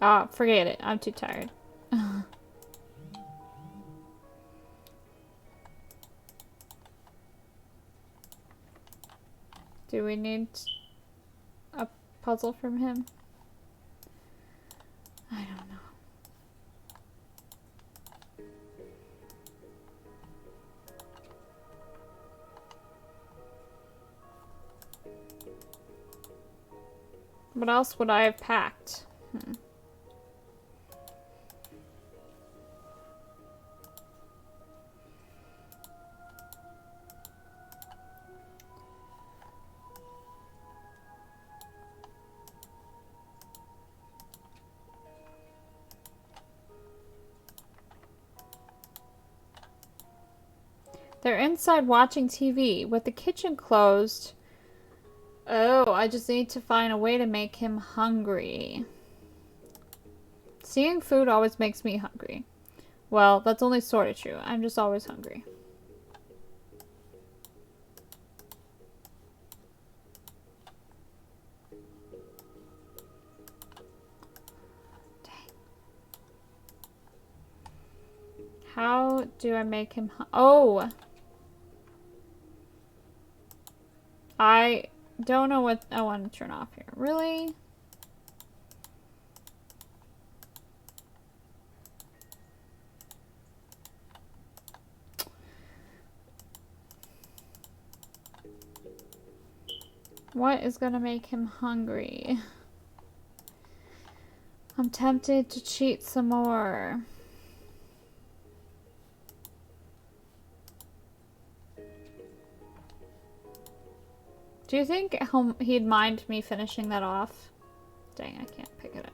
Ah, forget it. I'm too tired. Do we need a puzzle from him? I don't know. What else would I have packed? They're inside watching TV with the kitchen closed. Oh, I just need to find a way to make him hungry. Seeing food always makes me hungry. Well, that's only sort of true. I'm just always hungry. How do I make him oh! I don't know what I want to turn off here. Really? What is gonna make him hungry? I'm tempted to cheat some more. Do you think he'd mind me finishing that off? Dang, I can't pick it up.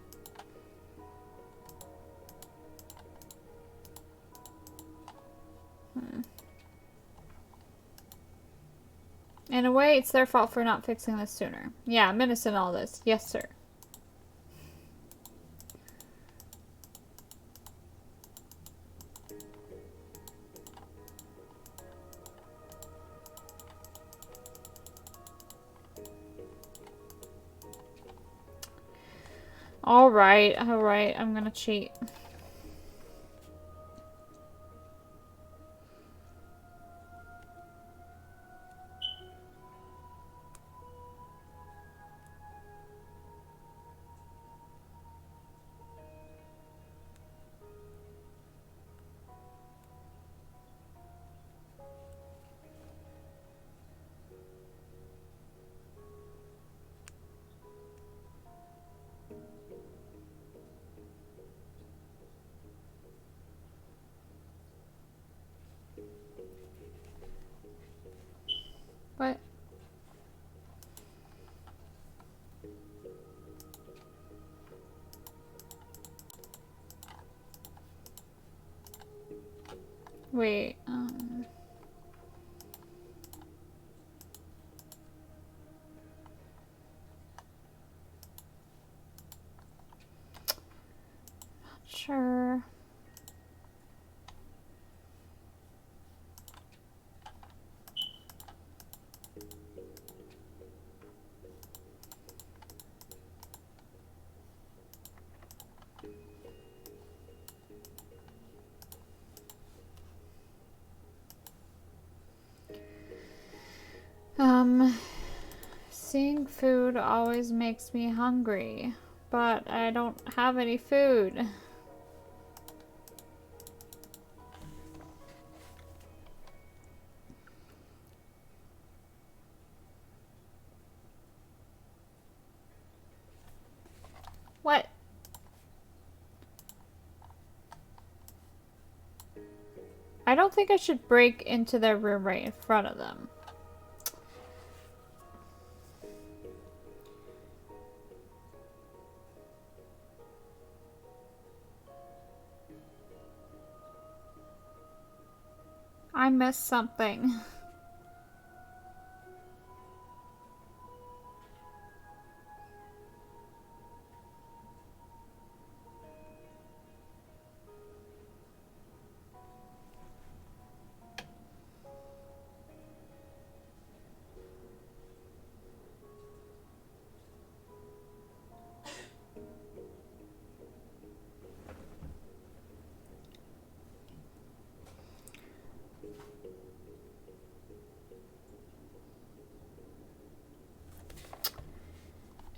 In a way, it's their fault for not fixing this sooner. Yeah, I'm innocent in all this. Yes, sir. Alright, I'm gonna cheat. What? Wait, not sure. Seeing food always makes me hungry, but I don't have any food. What? I don't think I should break into their room right in front of them. I missed something.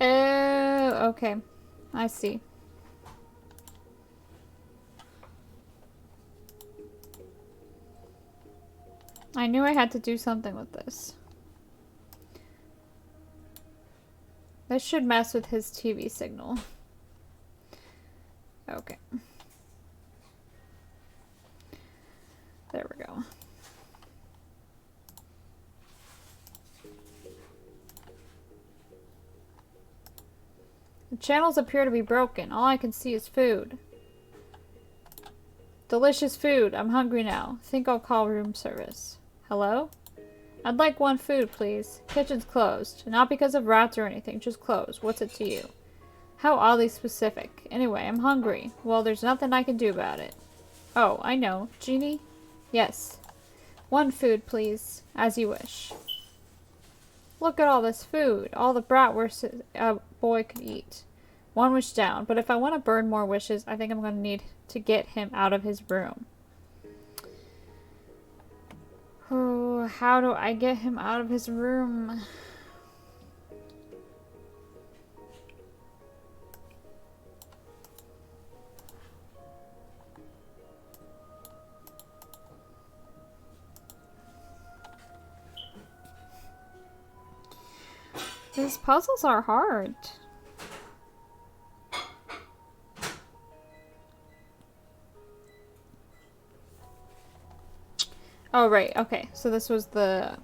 Oh, okay. I see. I knew I had to do something with this. This should mess with his TV signal. Okay. There we go. The channels appear to be broken. All I can see is food. Delicious food. I'm hungry now. Think I'll call room service. Hello? I'd like one food, please. Kitchen's closed. Not because of rats or anything, just closed. What's it to you? How oddly specific. Anyway, I'm hungry. Well, there's nothing I can do about it. Oh, I know. Genie? Yes. One food, please. As you wish. Look at all this food. All the bratwurst a boy could eat. One wish down. But if I want to burn more wishes, I think I'm going to need to get him out of his room. Oh, how do I get him out of his room? These puzzles are hard. Oh, right. Okay. So this was the...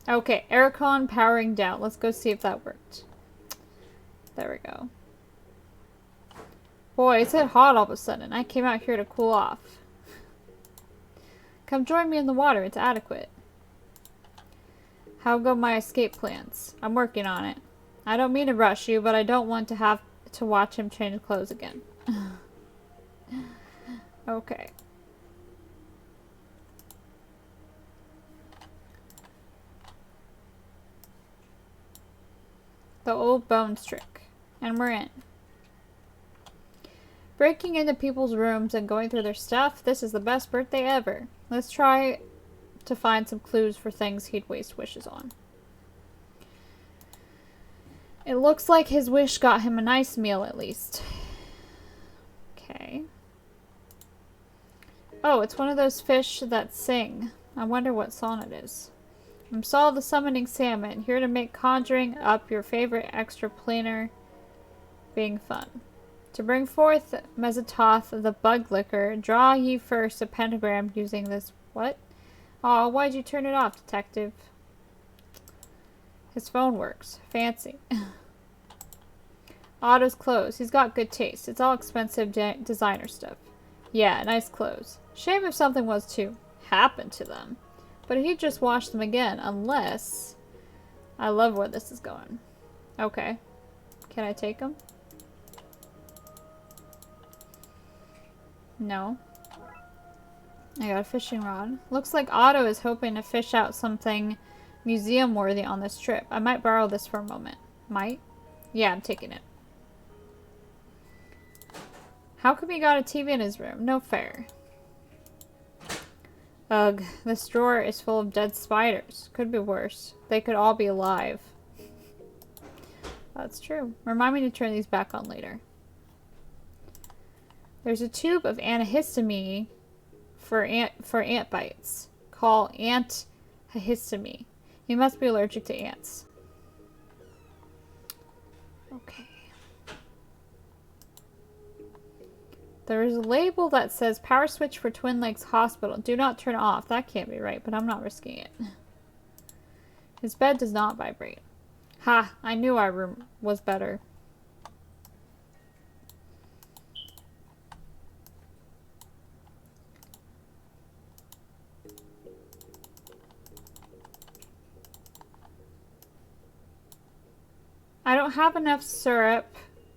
Okay. Aircon powering down. Let's go see if that worked. There we go. Boy, it's hot all of a sudden. I came out here to cool off. Come join me in the water. It's adequate. How go my escape plans? I'm working on it. I don't mean to rush you, but I don't want to have to watch him change clothes again. Okay. The old bones trick. And we're in. Breaking into people's rooms and going through their stuff, this is the best birthday ever. Let's try to find some clues for things he'd waste wishes on. It looks like his wish got him a nice meal at least. Okay. Oh, it's one of those fish that sing. I wonder what song it is. I'm Saul the Summoning Salmon, here to make conjuring up your favorite extra planar being fun. To bring forth Mesatoth the bug licker, draw ye first a pentagram using this... What? Aw, why'd you turn it off, detective? His phone works. Fancy. Otto's clothes. He's got good taste. It's all expensive designer stuff. Yeah, nice clothes. Shame if something was to happen to them. But he'd just wash them again, unless... I love where this is going. Okay. Can I take them? No. I got a fishing rod. Looks like Otto is hoping to fish out something museum-worthy on this trip. I might borrow this for a moment. Might? Yeah, I'm taking it. How come he got a TV in his room? No fair. Ugh, this drawer is full of dead spiders. Could be worse. They could all be alive. That's true. Remind me to turn these back on later. There's a tube of antihistamine for ant bites. Call antihistamine. You must be allergic to ants. Okay. There is a label that says power switch for Twin Lakes Hospital. Do not turn off. That can't be right, but I'm not risking it. His bed does not vibrate. Ha! I knew our room was better. I don't have enough syrup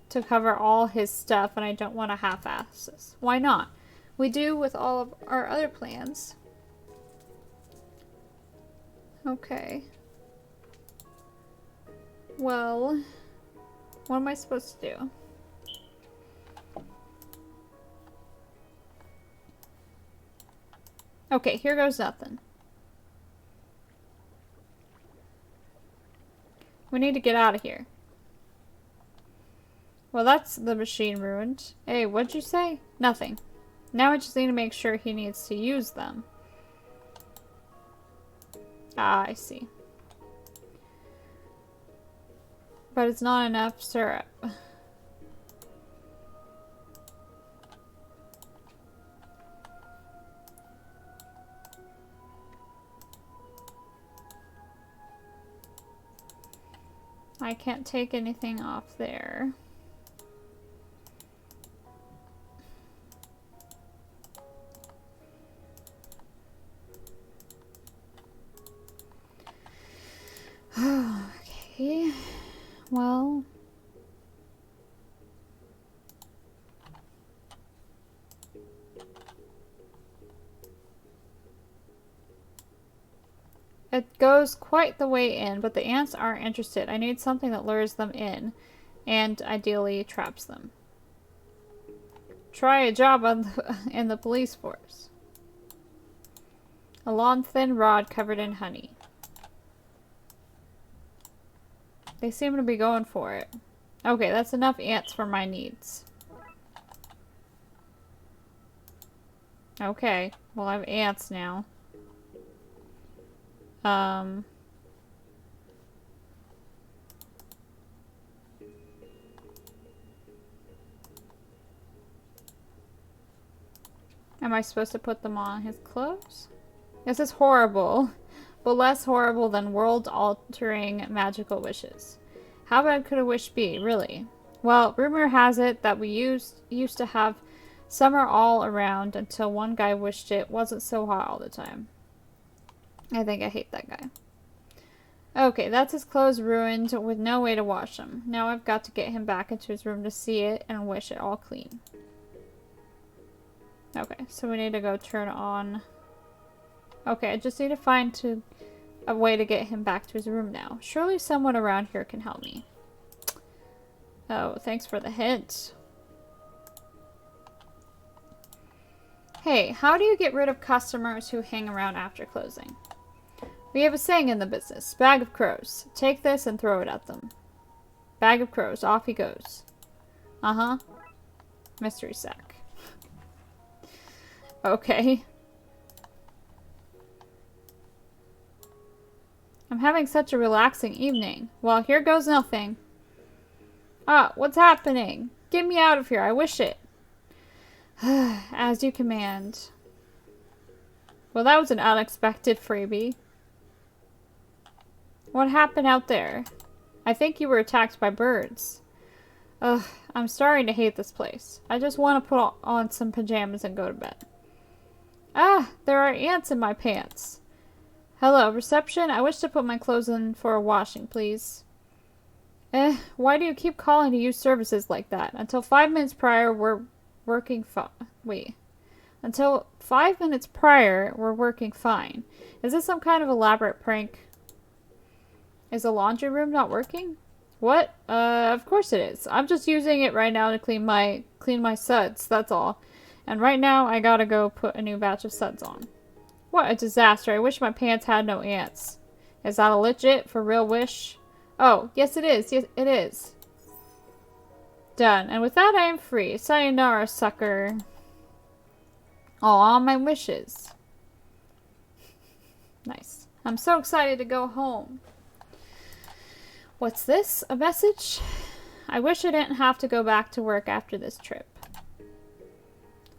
to cover all his stuff, and I don't want to half-ass this. Why not? We do with all of our other plans. Okay. Well, what am I supposed to do? Okay, here goes nothing. We need to get out of here. Well, that's the machine ruined. Hey, what'd you say? Nothing. Now I just need to make sure he needs to use them. Ah, I see. But it's not enough syrup. I can't take anything off there. Well... It goes quite the way in, but the ants aren't interested. I need something that lures them in, and ideally traps them. Try a job in the police force. A long, thin rod covered in honey. They seem to be going for it. Okay, that's enough ants for my needs. Okay, well I have ants now. Am I supposed to put them on his clothes? This is horrible, but less horrible than world-altering magical wishes. How bad could a wish be, really? Well, rumor has it that we used to have summer all around until one guy wished it wasn't so hot all the time. I think I hate that guy. Okay, that's his clothes ruined with no way to wash them. Now I've got to get him back into his room to see it and wish it all clean. Okay, so we need to go turn on... Okay, I just need to find a way to get him back to his room now. Surely someone around here can help me. Oh, thanks for the hint. Hey, how do you get rid of customers who hang around after closing? We have a saying in the business. Bag of crows. Take this and throw it at them. Bag of crows. Off he goes. Uh-huh. Mystery sack. Okay. I'm having such a relaxing evening. Well, here goes nothing. Ah, what's happening? Get me out of here. I wish it. As you command. Well, that was an unexpected freebie. What happened out there? I think you were attacked by birds. Ugh, I'm starting to hate this place. I just want to put on some pajamas and go to bed. Ah, there are ants in my pants. Hello, reception? I wish to put my clothes in for a washing, please. Why do you keep calling to use services like that? Until 5 minutes prior, we're working Until 5 minutes prior, we're working fine. Is this some kind of elaborate prank? Is the laundry room not working? What? Of course it is. I'm just using it right now to clean my suds, that's all. And right now, I gotta go put a new batch of suds on. What a disaster. I wish my pants had no ants. Is that a legit, for real wish? Oh, yes it is. Yes, it is. Done. And with that, I am free. Sayonara, sucker. All my wishes. Nice. I'm so excited to go home. What's this? A message? I wish I didn't have to go back to work after this trip.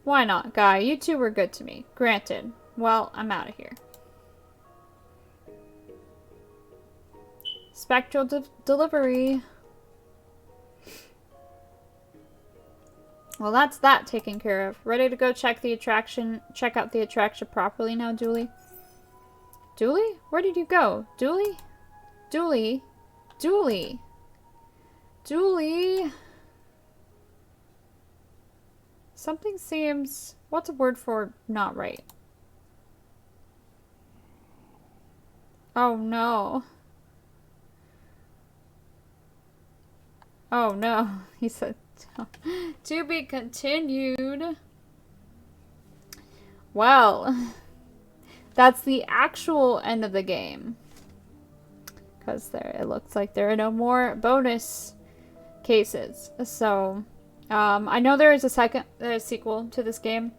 Why not, Guy? You two were good to me. Granted. Well, I'm out of here. Spectral delivery. Well, that's that taken care of. Ready to go check out the attraction properly now, Dooley? Dooley? Where did you go? Dooley? Dooley? Dooley? Dooley? Something seems... What's a word for not right? Oh no. Oh no. He said... To be continued. Well, that's the actual end of the game. Because it looks like there are no more bonus cases. So, I know there is a sequel to this game.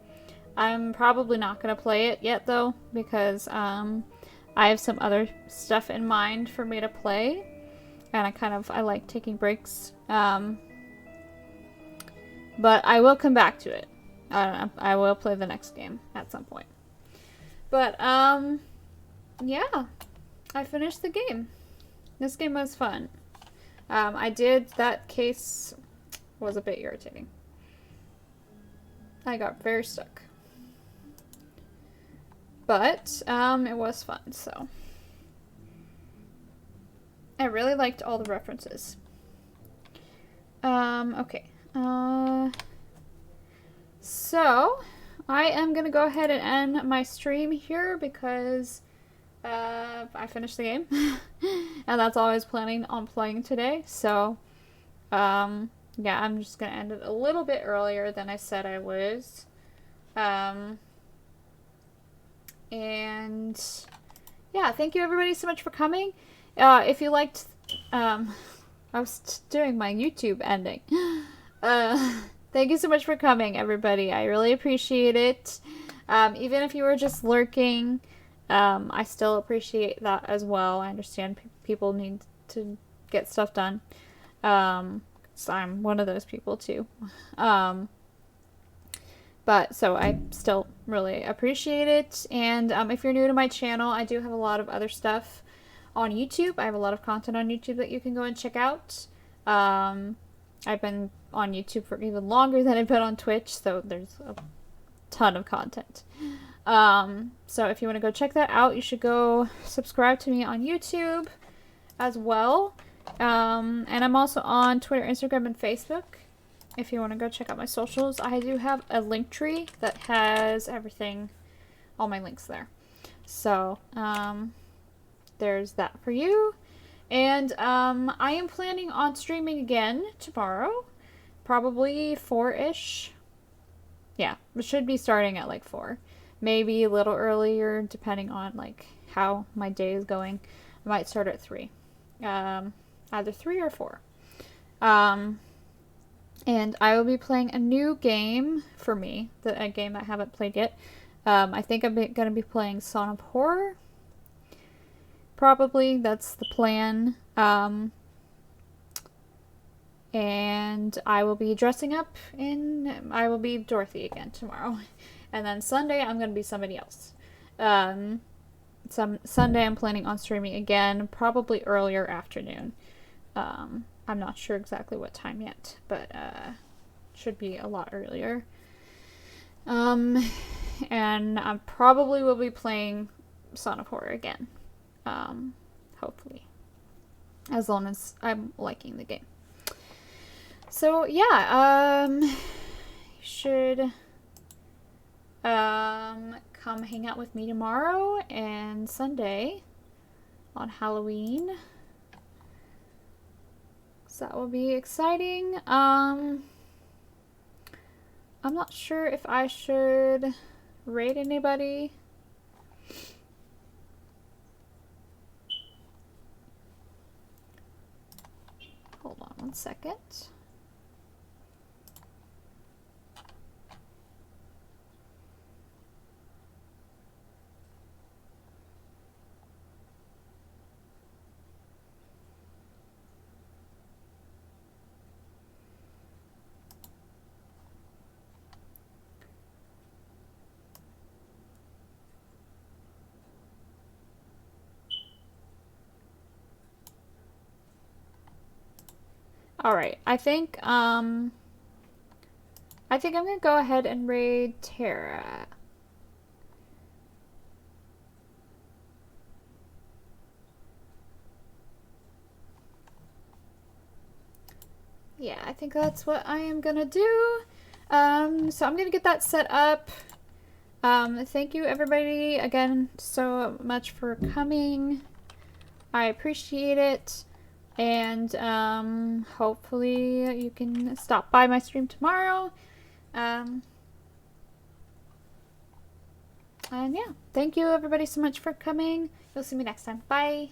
I'm probably not going to play it yet, though, because I have some other stuff in mind for me to play. And I like taking breaks. But I will come back to it. I will play the next game at some point. But, yeah. I finished the game. This game was fun. That case was a bit irritating. I got very stuck. But, it was fun, so. I really liked all the references. Okay. So I am gonna go ahead and end my stream here because I finished the game, and that's all I was planning on playing today. So, yeah, I'm just gonna end it a little bit earlier than I said I was. And yeah, thank you everybody so much for coming. If you liked, I was doing my YouTube ending. Thank you so much for coming, everybody. I really appreciate it. Even if you were just lurking, I still appreciate that as well. I understand people need to get stuff done. So I'm one of those people too. But so I still really appreciate it. And if you're new to my channel, I do have a lot of other stuff on YouTube. I have a lot of content on YouTube that you can go and check out. I've been on YouTube for even longer than I've been on Twitch, so there's a ton of content. So if you want to go check that out, you should go subscribe to me on YouTube as well. And I'm also on Twitter, Instagram, and Facebook. If you want to go check out my socials, I do have a link tree that has everything, all my links there. So, there's that for you. And, I am planning on streaming again tomorrow. Probably 4-ish. Yeah, it should be starting at like 4. Maybe a little earlier, depending on like how my day is going. I might start at 3. Either 3 or 4. And I will be playing a new game for me, a game I haven't played yet. I think I'm going to be playing Son of Horror. Probably, that's the plan. And I will be dressing up I will be Dorothy again tomorrow. And then Sunday, I'm going to be somebody else. Sunday, I'm planning on streaming again, probably earlier afternoon. I'm not sure exactly what time yet, but should be a lot earlier. And I probably will be playing Son of Horror again. Hopefully. As long as I'm liking the game. So, yeah, you should come hang out with me tomorrow and Sunday on Halloween. So that will be exciting. I'm not sure if I should raid anybody. Hold on one second. Alright, I think I'm gonna go ahead and raid Tara. Yeah, I think that's what I am gonna do. So I'm gonna get that set up. Thank you everybody again so much for coming. I appreciate it. And hopefully you can stop by my stream tomorrow. And yeah, thank you everybody so much for coming. You'll see me next time. Bye.